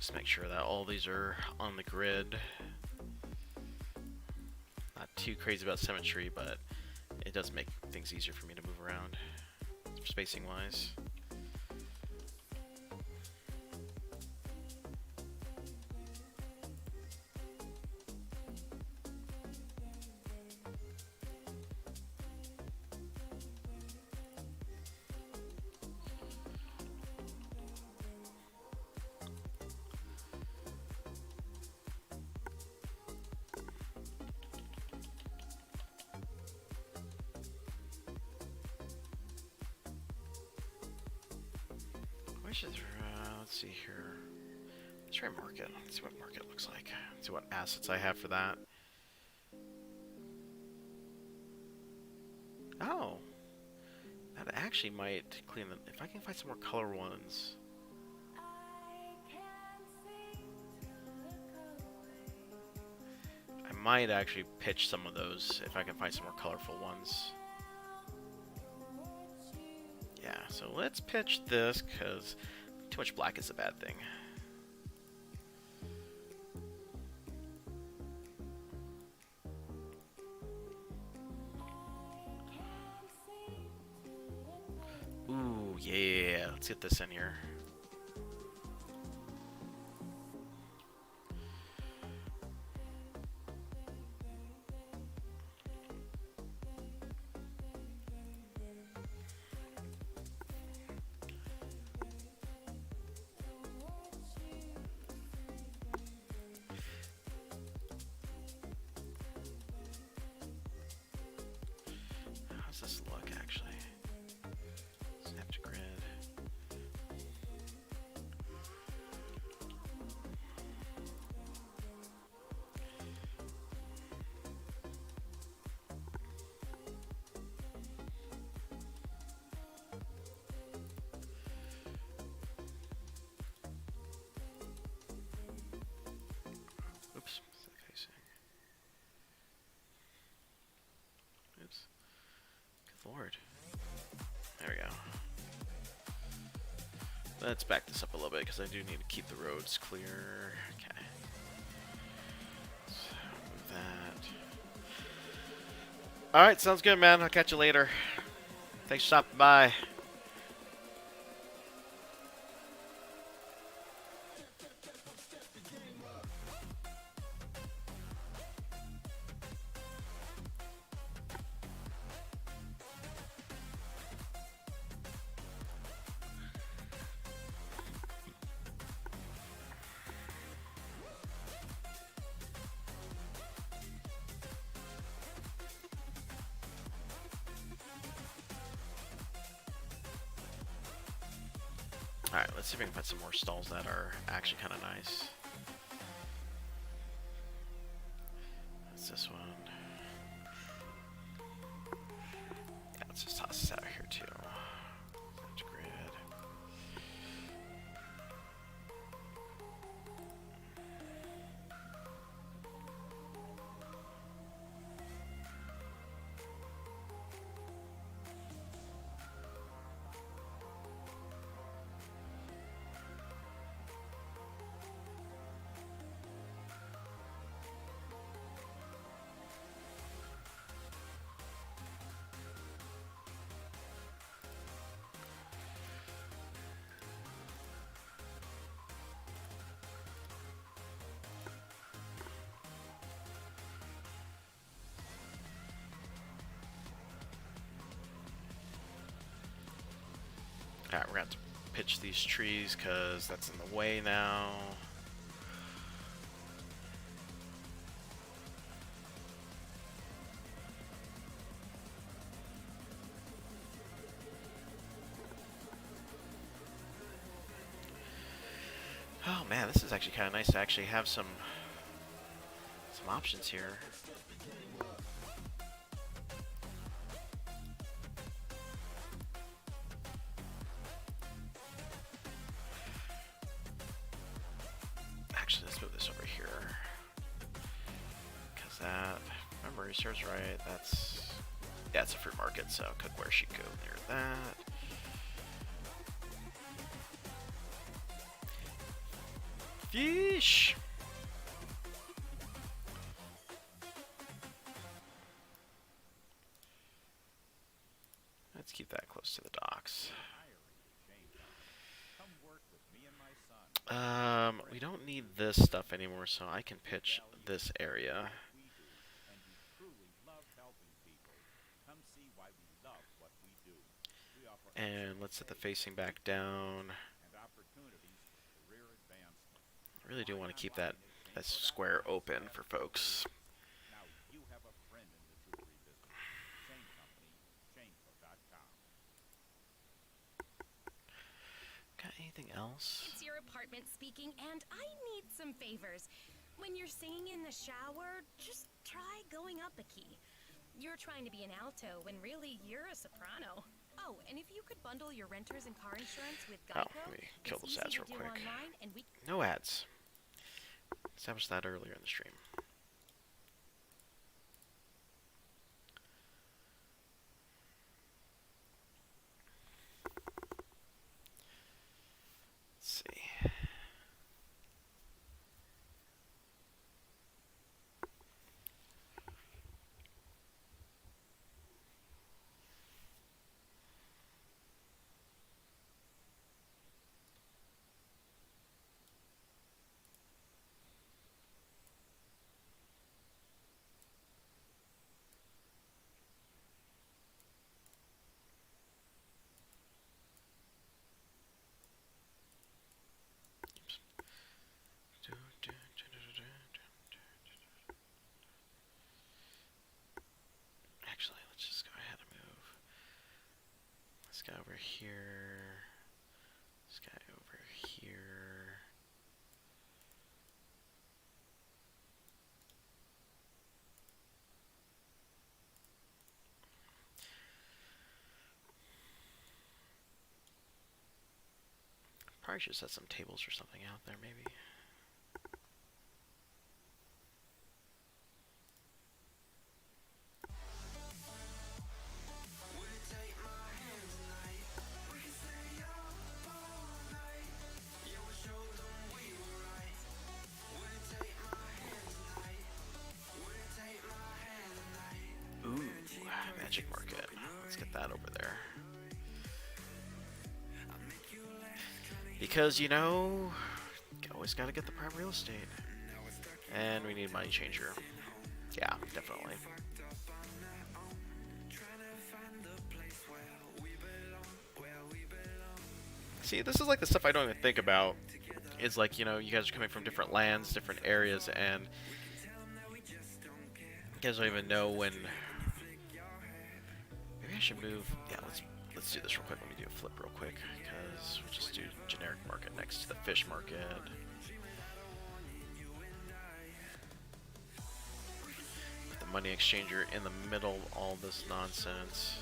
Just make sure that all these are on the grid. Not too crazy about symmetry, but it does make things easier for me to move around, spacing wise. Let's see here. Let's try market. Let's see what market looks like. Let's see what assets I have for that. Oh, that actually might clean them. If I can find some more color ones. I might actually pitch some of those if I can find some more colorful ones. Yeah, so let's pitch this because too much black is a bad thing. Ooh, yeah. Let's get this in here. How's this look, actually? Snap to grid. Oops. Oops. Good lord. There we go. Let's back this up a little bit because I do need to keep the roads clear. Okay. Let's move that. Alright, sounds good, man. I'll catch you later. Thanks for stopping by. Alright, let's see if we can find some more stalls that are actually kind of nice. That's this one. Yeah, let's just toss this out here too. That's grid. Alright, we're going to have to pitch these trees because that's in the way now. Oh man, this is actually kind of nice to actually have some options here. Actually, let's move this over here. Because that, if memory serves right, that's, yeah, it's a fruit market, so cookware should go near that. Yeesh. Let's keep that close to the docks. We don't need this stuff anymore, so I can pitch this area. And let's set the facing back down. I really do want to keep that square open for folks. Got anything else? It's your apartment speaking, and I need some favors. When you're singing in the shower, just try going up a key. You're trying to be an alto when really you're a soprano. Oh, and if you could bundle your renters and car insurance with Geico, let me kill it's those ads easy real to do quick. online, and we No ads. Established that earlier in the stream. Let's see. Actually, let's just go ahead and move this guy over here. This guy over here. Probably should set some tables or something out there, maybe. Ooh, Magic Market. Let's get that over there. Because, you know, always gotta get the prime real estate. And we need Money Changer. Yeah, definitely. See, this is like the stuff I don't even think about. It's like, you know, you guys are coming from different lands, different areas, and you guys don't even know when. Maybe I should move. Yeah, let's do this real quick. Let me do a flip real quick, because we'll just do generic market next to the fish market. Put the money exchanger in the middle of all this nonsense.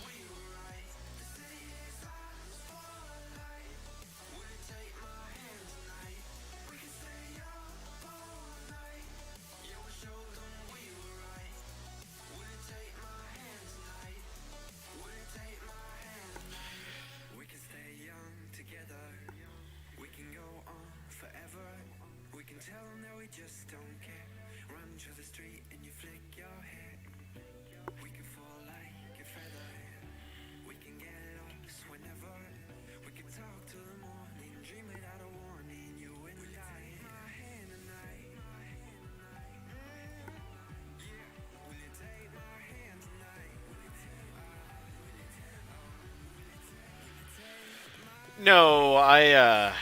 No, I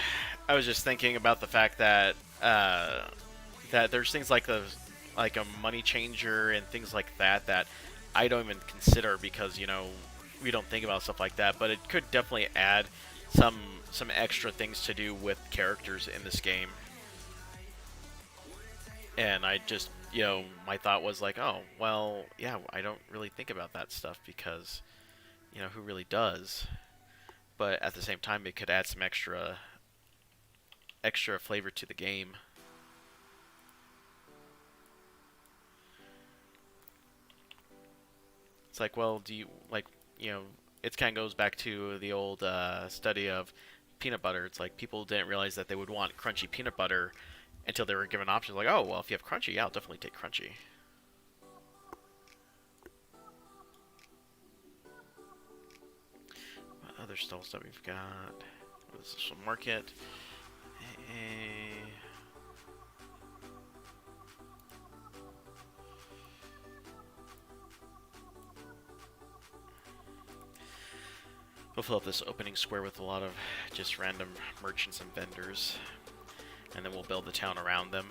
was just thinking about the fact that that there's things like a money changer and things like that that I don't even consider because, you know, we don't think about stuff like that. But it could definitely add some extra things to do with characters in this game. And I just, you know, my thought was like, oh, well, yeah, I don't really think about that stuff because, you know, who really does? But at the same time, it could add some extra flavor to the game. It's like, well, do you, like, you know, it kind of goes back to the old study of peanut butter. It's like people didn't realize that they would want crunchy peanut butter, until they were given options like, oh, well, if you have Crunchy, yeah, I'll definitely take Crunchy. What other stalls that we've got? This is from Market. We'll fill up this opening square with a lot of just random merchants and vendors, and then we'll build the town around them.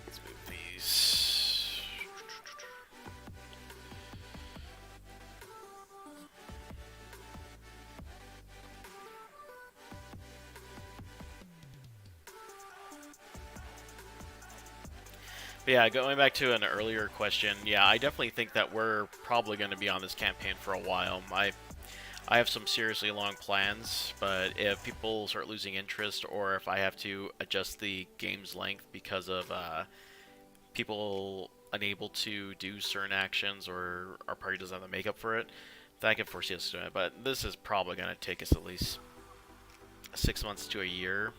Let's move these. But yeah, going back to an earlier question, yeah, I definitely think that we're probably going to be on this campaign for a while. I have some seriously long plans, but if people start losing interest, or if I have to adjust the game's length because of people unable to do certain actions, or our party doesn't have the makeup for it, then I can foresee us doing it. But this is probably going to take us at least 6 months to a year,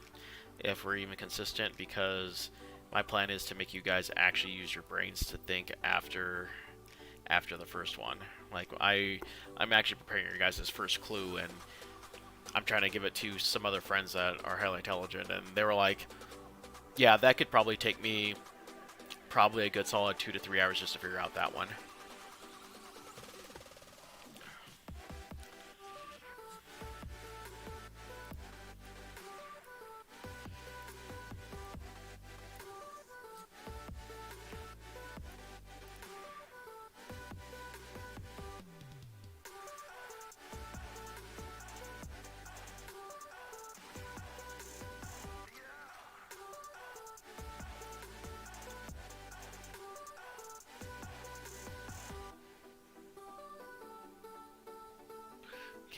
if we're even consistent, because my plan is to make you guys actually use your brains to think after the first one. Like, I'm actually preparing your guys' first clue, and I'm trying to give it to some other friends that are highly intelligent, and they were like, yeah, that could probably take me probably a good solid 2 to 3 hours just to figure out that one.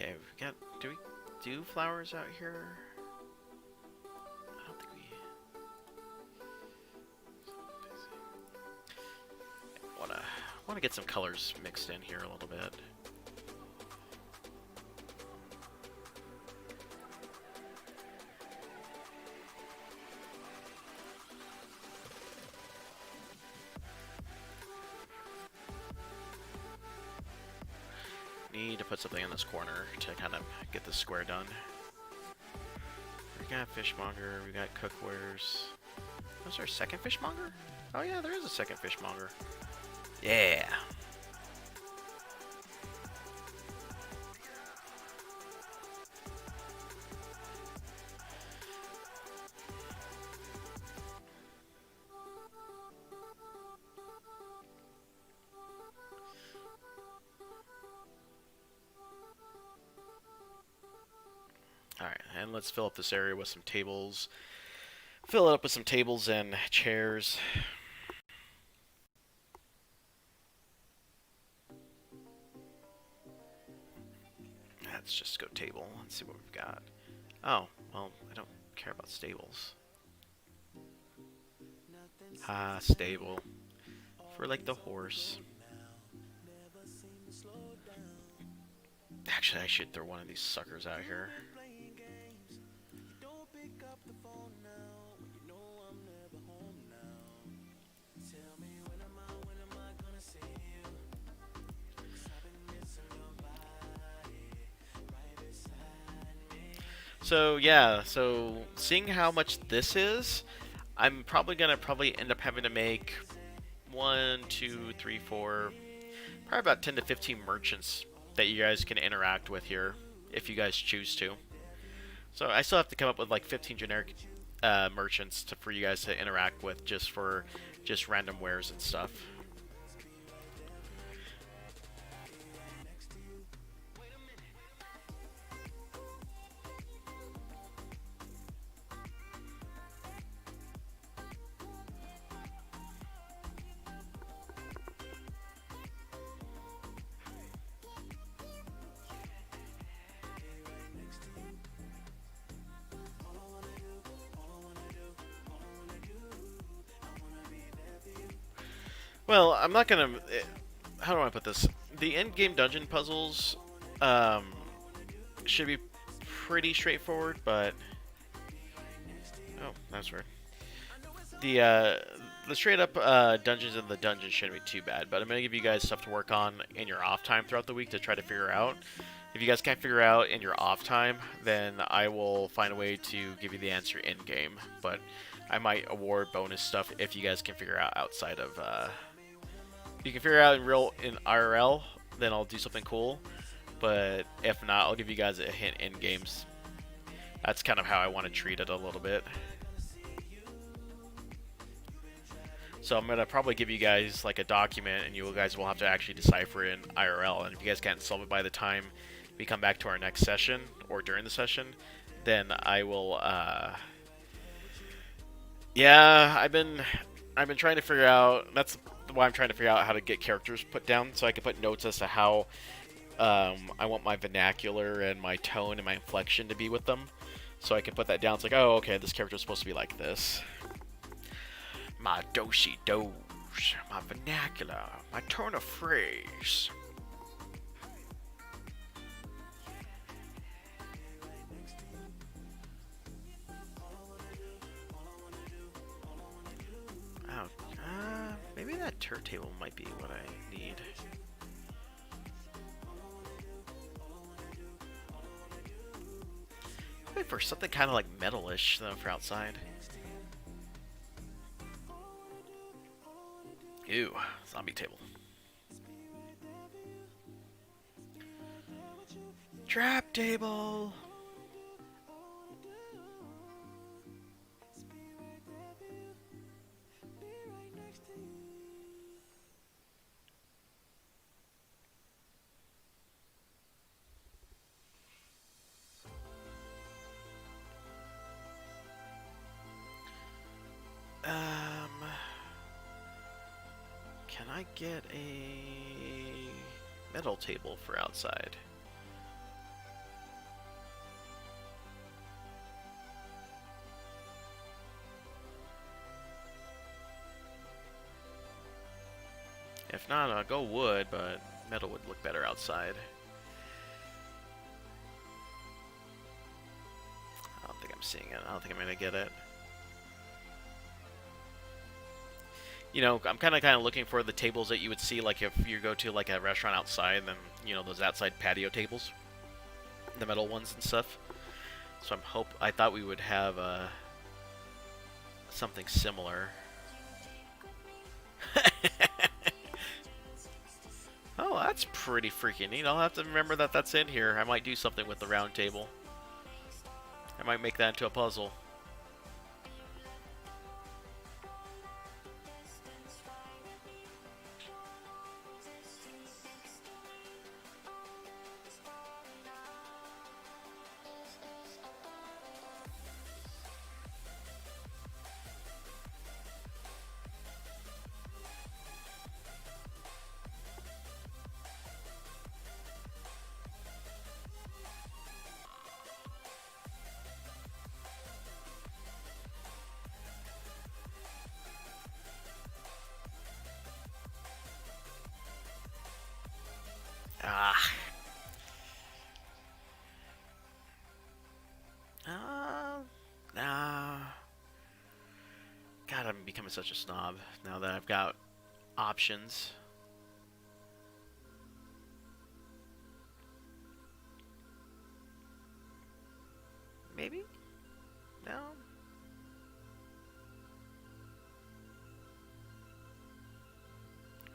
Okay, we got. Do we do flowers out here? I don't think we. Wanna get some colors mixed in here a little bit. Need to put something in this corner to kind of get the square done. We got fishmonger, we got cookwares. Was there a second fishmonger? Oh yeah, there is a second fishmonger. Yeah. Alright, and let's fill up this area with some tables. Fill it up with some tables and chairs. Let's just go table. Let's see what we've got. Oh, well, I don't care about stables. Ah, stable. For like the horse. Actually, I should throw one of these suckers out here. So yeah, so seeing how much this is, I'm probably gonna end up having to make 1, 2, 3, 4, probably about 10 to 15 merchants that you guys can interact with here, if you guys choose to. So I still have to come up with like 15 generic merchants for you guys to interact with, just for random wares and stuff. Well, I'm not gonna. How do I put this? The end-game dungeon puzzles should be pretty straightforward, but oh, that's weird. The straight-up dungeons in the dungeon shouldn't be too bad, but I'm gonna give you guys stuff to work on in your off time throughout the week to try to figure out. If you guys can't figure out in your off time, then I will find a way to give you the answer in-game, but I might award bonus stuff if you guys can figure out outside of. If you can figure out in IRL, then I'll do something cool. But if not, I'll give you guys a hint in games. That's kind of how I want to treat it a little bit. So I'm gonna probably give you guys like a document, and you guys will have to actually decipher it in IRL. And if you guys can't solve it by the time we come back to our next session or during the session, then I will. Yeah, I've been trying to figure out. That's why I'm trying to figure out how to get characters put down, so I can put notes as to how I want my vernacular and my tone and my inflection to be with them. So I can put that down. It's like, oh, okay, this character is supposed to be like this. My do-shi-dosh, my vernacular, my turn of phrase. Oh, maybe that turntable might be what I need. Wait for something kind of like metalish though for outside. Ew, zombie table. Trap table. Can I get a metal table for outside? If not, I'll go wood, but metal would look better outside. I don't think I'm seeing it. I don't think I'm gonna get it. You know, I'm kind of looking for the tables that you would see, like if you go to like a restaurant outside, then you know those outside patio tables, the metal ones and stuff. So I thought we would have something similar. Oh, that's pretty freaking neat. I'll have to remember that that's in here. I might do something with the round table. I might make that into a puzzle. Ah. Nah. God, I'm becoming such a snob now that I've got options. Maybe? No?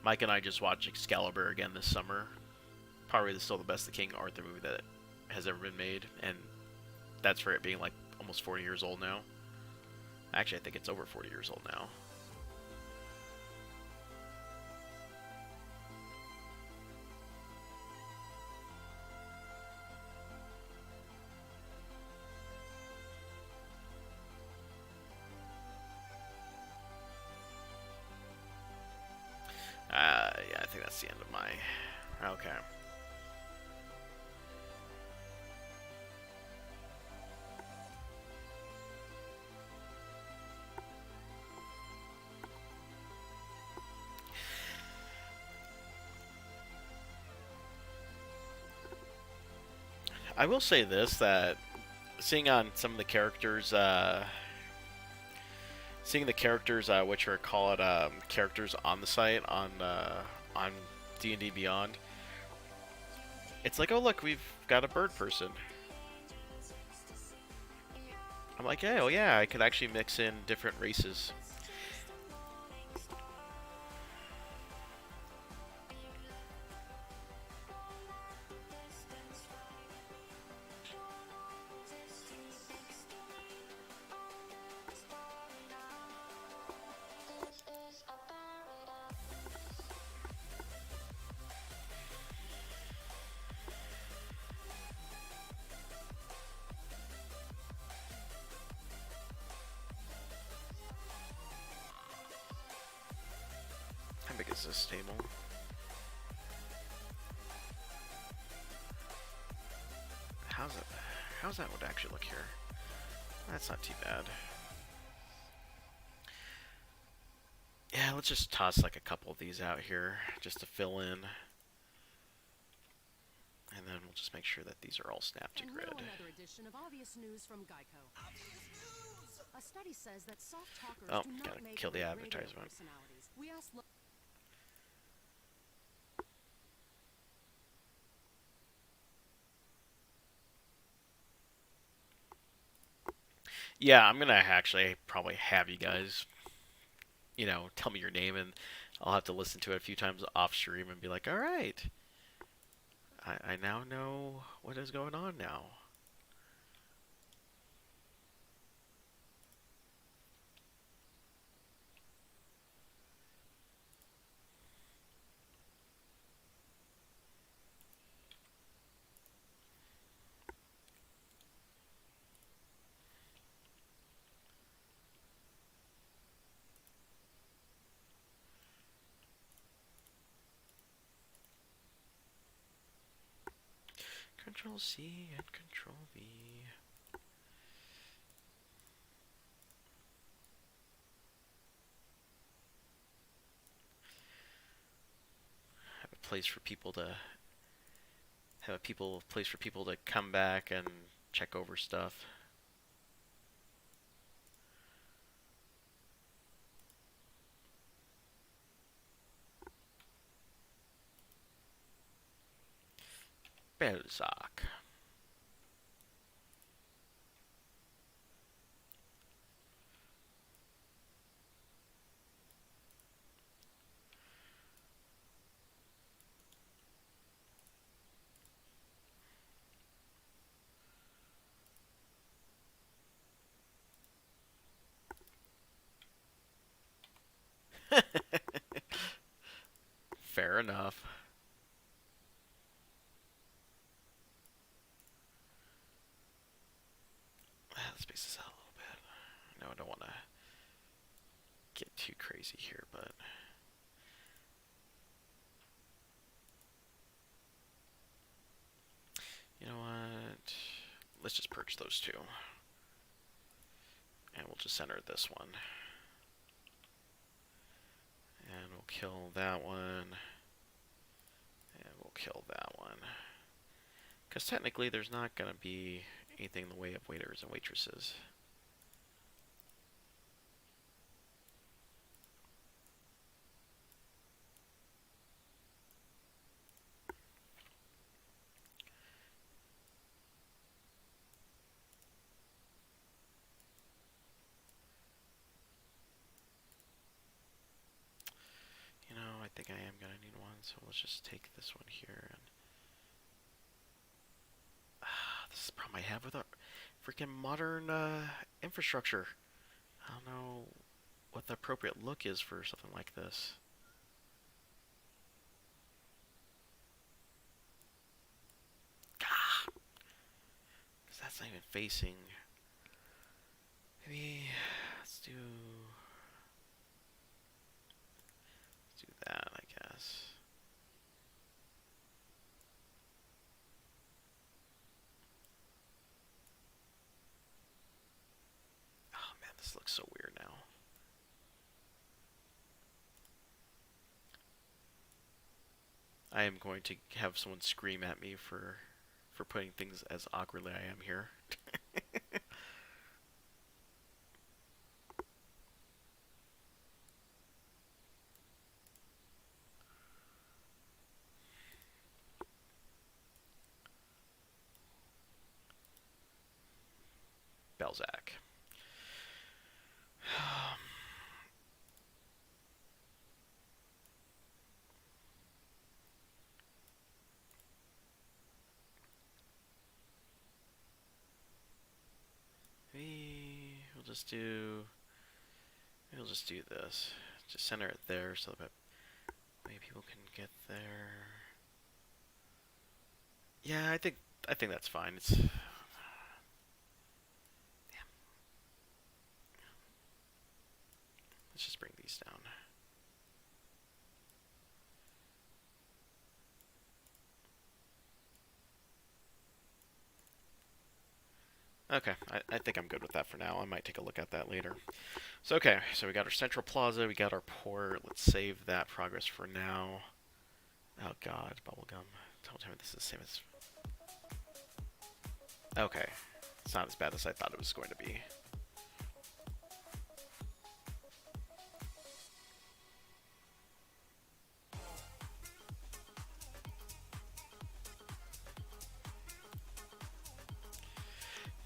Mike and I just watched Excalibur again this summer. Probably still the best King Arthur movie that has ever been made, and that's for it being like almost 40 years old now. Actually, I think it's over 40 years old now. Yeah, I think that's the end of my... Okay. I will say this, that seeing on some of the characters, seeing the characters, which are called characters on the site on D&D Beyond, it's like, oh look, we've got a bird person. I'm like, yeah, oh yeah, I could actually mix in different races. How big is this table? How's that would actually look here? That's not too bad. Yeah, let's just toss like a couple of these out here just to fill in. And then we'll just make sure that these are all snapped to grid. And now another edition of Obvious News from Geico. A study says that soft talkers Oh, do not gotta make kill the great advertisement. radio personalities. We asked Yeah, I'm gonna actually probably have you guys, tell me your name, and I'll have to listen to it a few times off stream and be like, all right, I now know what is going on now. Control C and Control V. Have a place for people to place for people to come back and check over stuff. Belzak. Fair enough. Let's space this out a little bit. I know I don't want to get too crazy here, but you know what? Let's just purge those two. And we'll just center this one. And we'll kill that one. And we'll kill that one. Because technically there's not going to be anything in the way of waiters and waitresses. I think I am going to need one, so let's just take this one here. And this is the problem I have with our freaking modern infrastructure. I don't know what the appropriate look is for something like this. Because that's not even facing. Maybe let's do that, I guess. Oh man, this looks so weird now. I am going to have someone scream at me for for putting things as awkwardly I am here. Belzac. We'll just do this. Just center it there so that maybe people can get there. Yeah, I think that's fine. It's damn. Let's just bring these down. Okay, I think I'm good with that for now. I might take a look at that later. So okay, so we got our central plaza, we got our port. Let's save that progress for now. Oh god, bubblegum. Don't tell me this is the same as... Okay, it's not as bad as I thought it was going to be.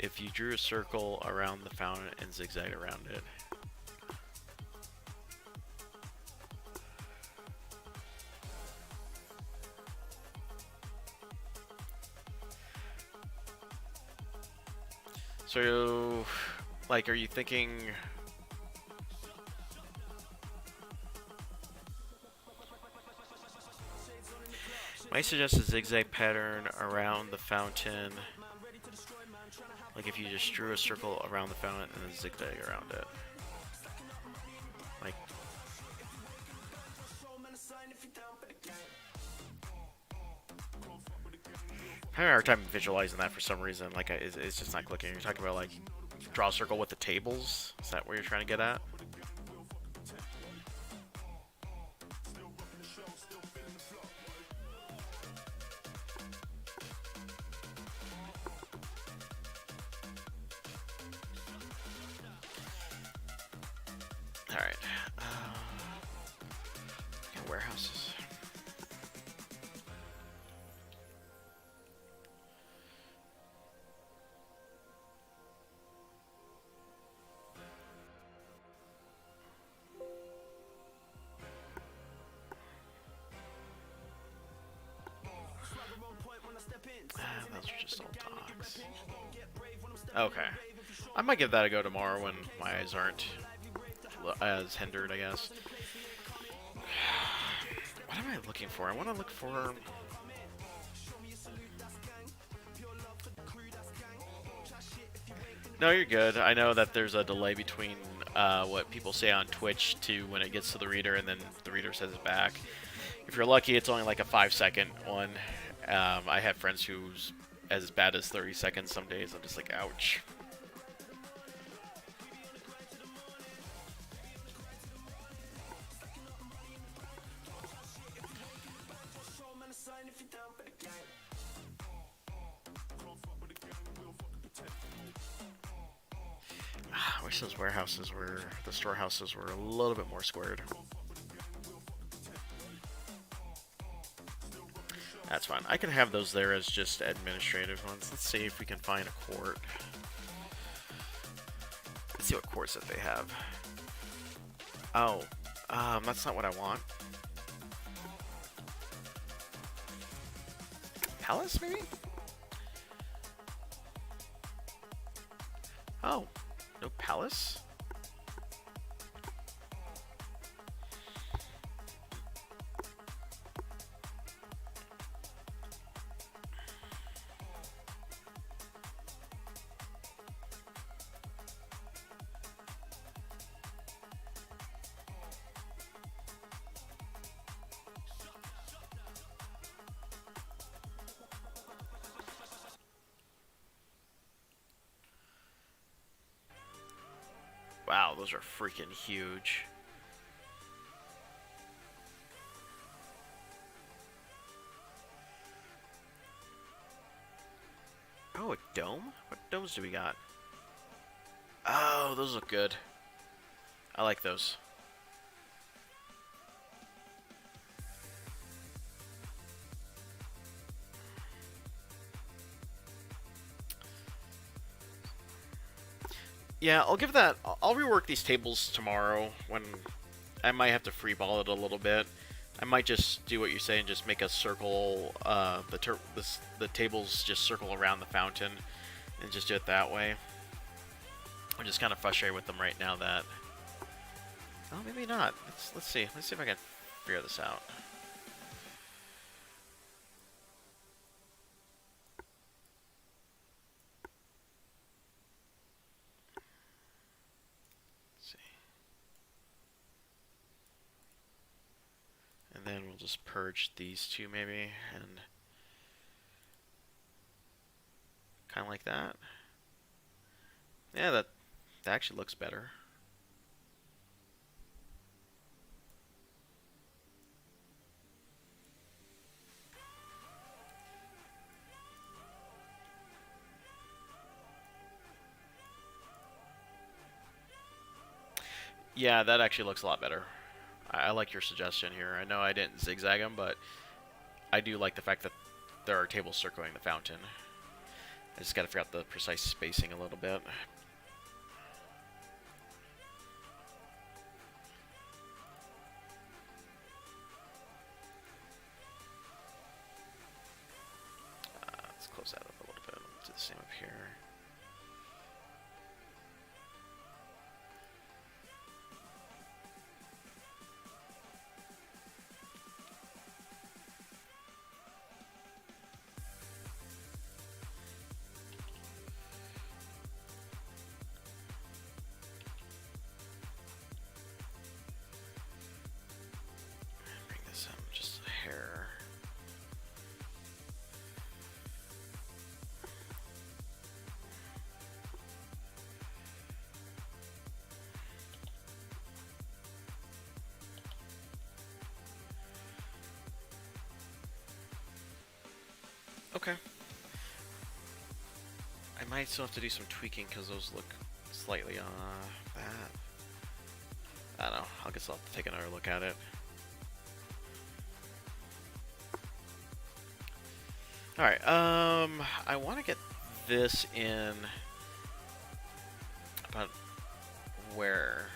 If you drew a circle around the fountain and zigzagged around it. So, like, are you thinking... I suggest a zigzag pattern around the fountain. Like if you just drew a circle around the fountain and then zigzag around it. Like... I'm having a hard time visualizing that for some reason. Like, it's just not clicking. You're talking about, like, draw a circle with the tables? Is that where you're trying to get at? Alright. Warehouses. Those are just all dogs. Okay. I might give that a go tomorrow when my eyes aren't as hindered, I guess. What am I looking for? I want to look for... No, you're good. I know that there's a delay between what people say on Twitch to when it gets to the reader and then the reader says it back. If you're lucky, it's only like a 5-second one. I have friends who's as bad as 30 seconds some days. I'm just like, ouch. I wish those warehouses were, the storehouses were a little bit more squared. That's fine. I can have those there as just administrative ones. Let's see if we can find a court. Let's see what courts that they have. Oh, that's not what I want. Palace, maybe? Oh, no palace? Wow, those are freaking huge. dome? What domes do we got? Oh, those look good. I like those. Yeah, I'll give that. I'll rework these tables tomorrow when I might have to freeball it a little bit. I might just do what you say and just make a circle. The tables just circle around the fountain, and just do it that way. I'm just kind of frustrated with them right now. That. Oh, maybe not. Let's see. Let's see if I can figure this out. And then we'll just purge these two maybe, and kind of like that. Yeah, that actually looks better. Yeah, that actually looks a lot better. I like your suggestion here. I know I didn't zigzag them, but I do like the fact that there are tables circling the fountain. I just gotta figure out the precise spacing a little bit. Let's close that up a little bit. Do the same up here. Bring this up just a hair. Okay. I might still have to do some tweaking because those look slightly bad. I don't know. I guess I'll have to take another look at it. Alright, I want to get this in about where?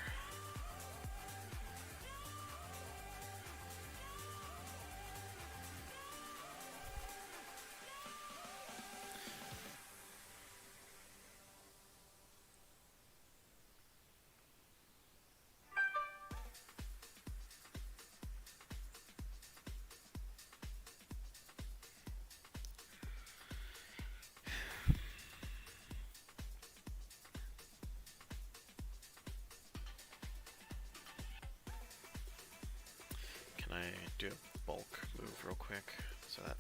Can I do a bulk move real quick so that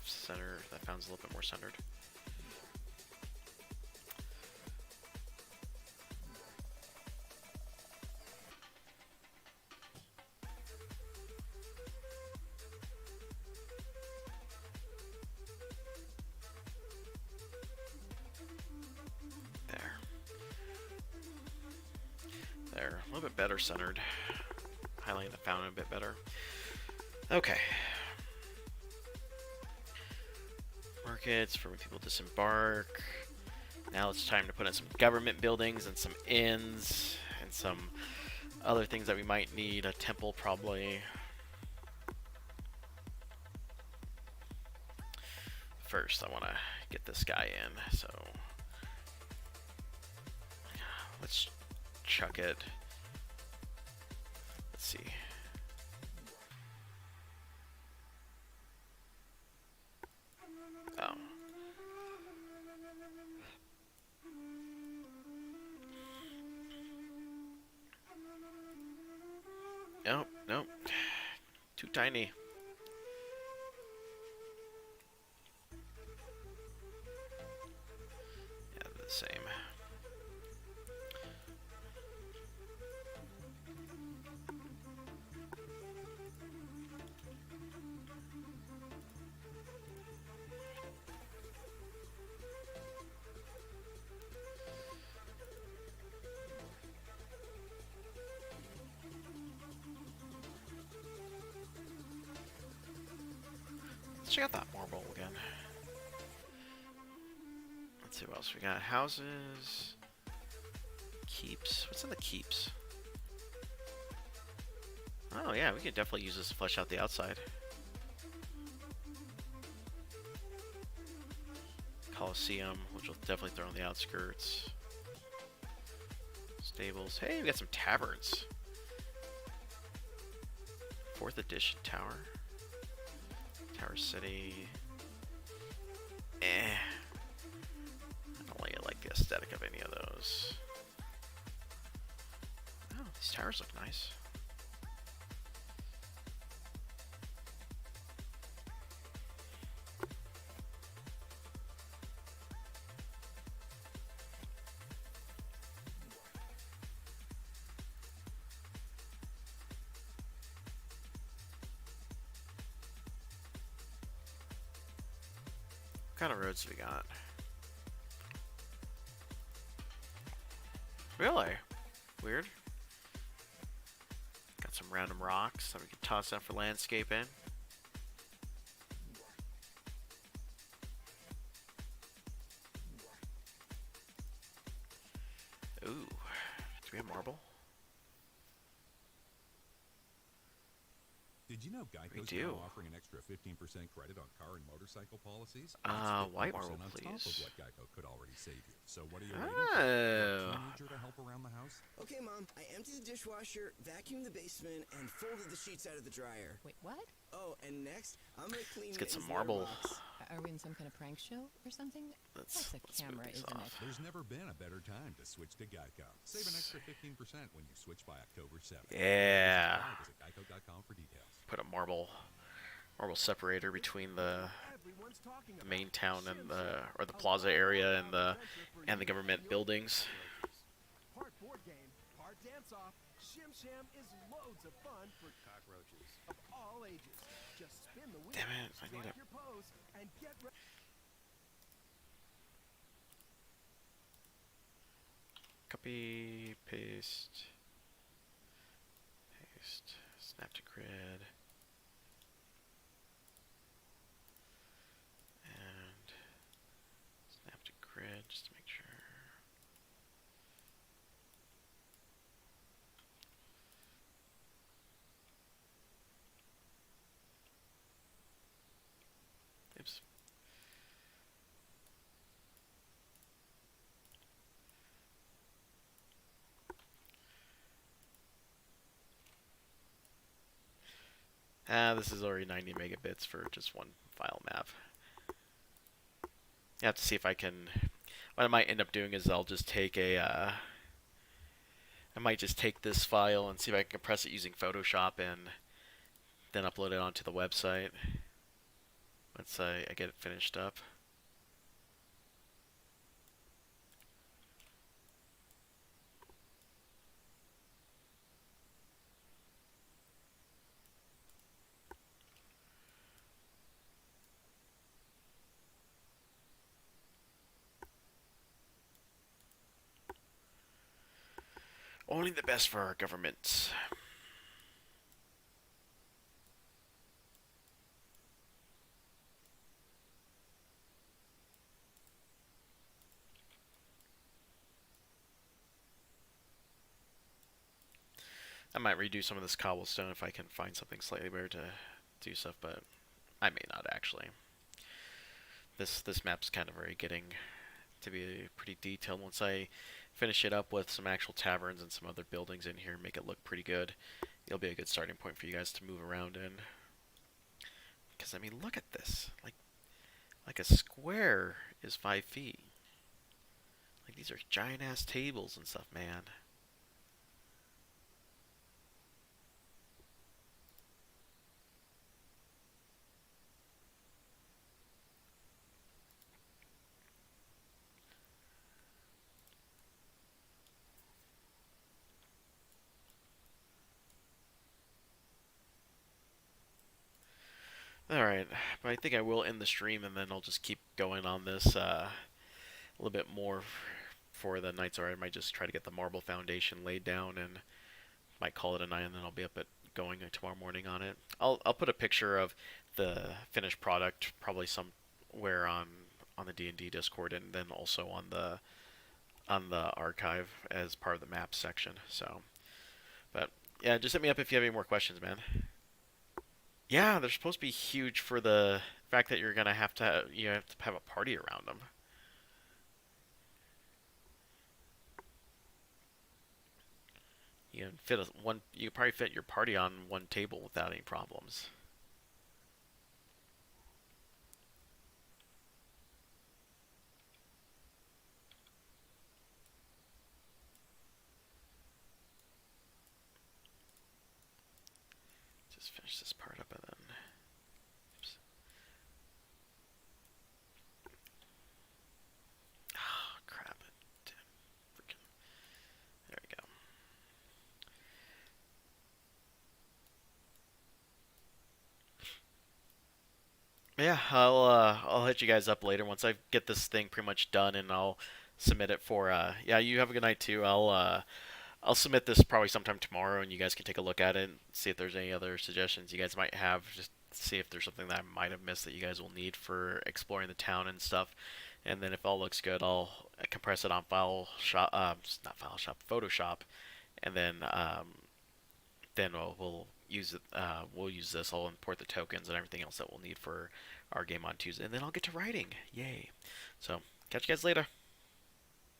found's a little bit more centered? There, a little bit better centered. Highlighting the fountain a bit better. Okay. Markets for when people disembark. Now it's time to put in some government buildings and some inns and some other things that we might need. A temple probably. First, I want to get this guy in, so let's chuck it. Let's see. Oh. Nope, nope. Too tiny. Yeah, the same. Let's check out that marble again. Let's see what else we got. Houses. Keeps. What's in the keeps? Oh yeah, we could definitely use this to flesh out the outside. Coliseum, which will definitely throw on the outskirts. Stables. Hey, we got some taverns. 4th edition tower. Tower City. I don't really like the aesthetic of any of those. Oh, these towers look nice. What kind of roads do we got? Really? Weird. Got some random rocks that we can toss out for landscaping. Ooh. Do we have marble? Did you know Geico's now offering an extra 15% credit on car and motorcycle policies? White marble, on please. top of what Geico could already save you. So what are you waiting for? A teenager to help around the house? Okay, Mom. I emptied the dishwasher, vacuumed the basement, and folded the sheets out of the dryer. Wait, what? Oh, and next, I'm gonna clean. Let's get some Mittens' marble. letterbox. Are we in some kind of prank show or something? That's a camera, isn't it? There's never been a better time to switch to Geico. Save an extra 15% when you switch by October 7th. Yeah. Visit geico.com for details. Put a marble separator between the main town and the plaza area and the government buildings. Part board game, part dance off. Shim Sham is loads of fun for cockroaches of all ages. Just spin the wheel, Damn it, I need strike a your pose, and get ready. Copy, paste, snap to grid, and snap to grid just to make sure. Oops. This is already 90 megabits for just one file map. I have to see if I can. What I might end up doing is I'll just take I might just take this file and see if I can compress it using Photoshop and then upload it onto the website once I get it finished up. Only the best for our government. I might redo some of this cobblestone if I can find something slightly better to do stuff, but I may not actually. This map's kind of already getting to be pretty detailed. Once I finish it up with some actual taverns and some other buildings in here, make it look pretty good, it'll be a good starting point for you guys to move around in. Because I mean, look at this. Like a square is 5 feet. Like these are giant ass tables and stuff, man. Alright, but I think I will end the stream and then I'll just keep going on this a little bit more for the nights, or I might just try to get the marble foundation laid down and might call it a night, and then I'll be up at going tomorrow morning on it. I'll put a picture of the finished product probably somewhere on the D&D Discord, and then also on the archive as part of the map section. So, but yeah, just hit me up if you have any more questions, man. Yeah, they're supposed to be huge for the fact that you're gonna have to have a party around them. You can fit you could probably fit your party on one table without any problems. Just finish this part up and then. Oops. Oh, crap. Damn. Freaking. There we go. Yeah, I'll hit you guys up later once I get this thing pretty much done, and I'll submit it for yeah, you have a good night too. I'll submit this probably sometime tomorrow, and you guys can take a look at it and see if there's any other suggestions you guys might have. Just see if there's something that I might have missed that you guys will need for exploring the town and stuff. And then if all looks good, I'll compress it on not File Shop, Photoshop, and then we'll use it. We'll use this. I'll import the tokens and everything else that we'll need for our game on Tuesday, and then I'll get to writing. Yay! So catch you guys later.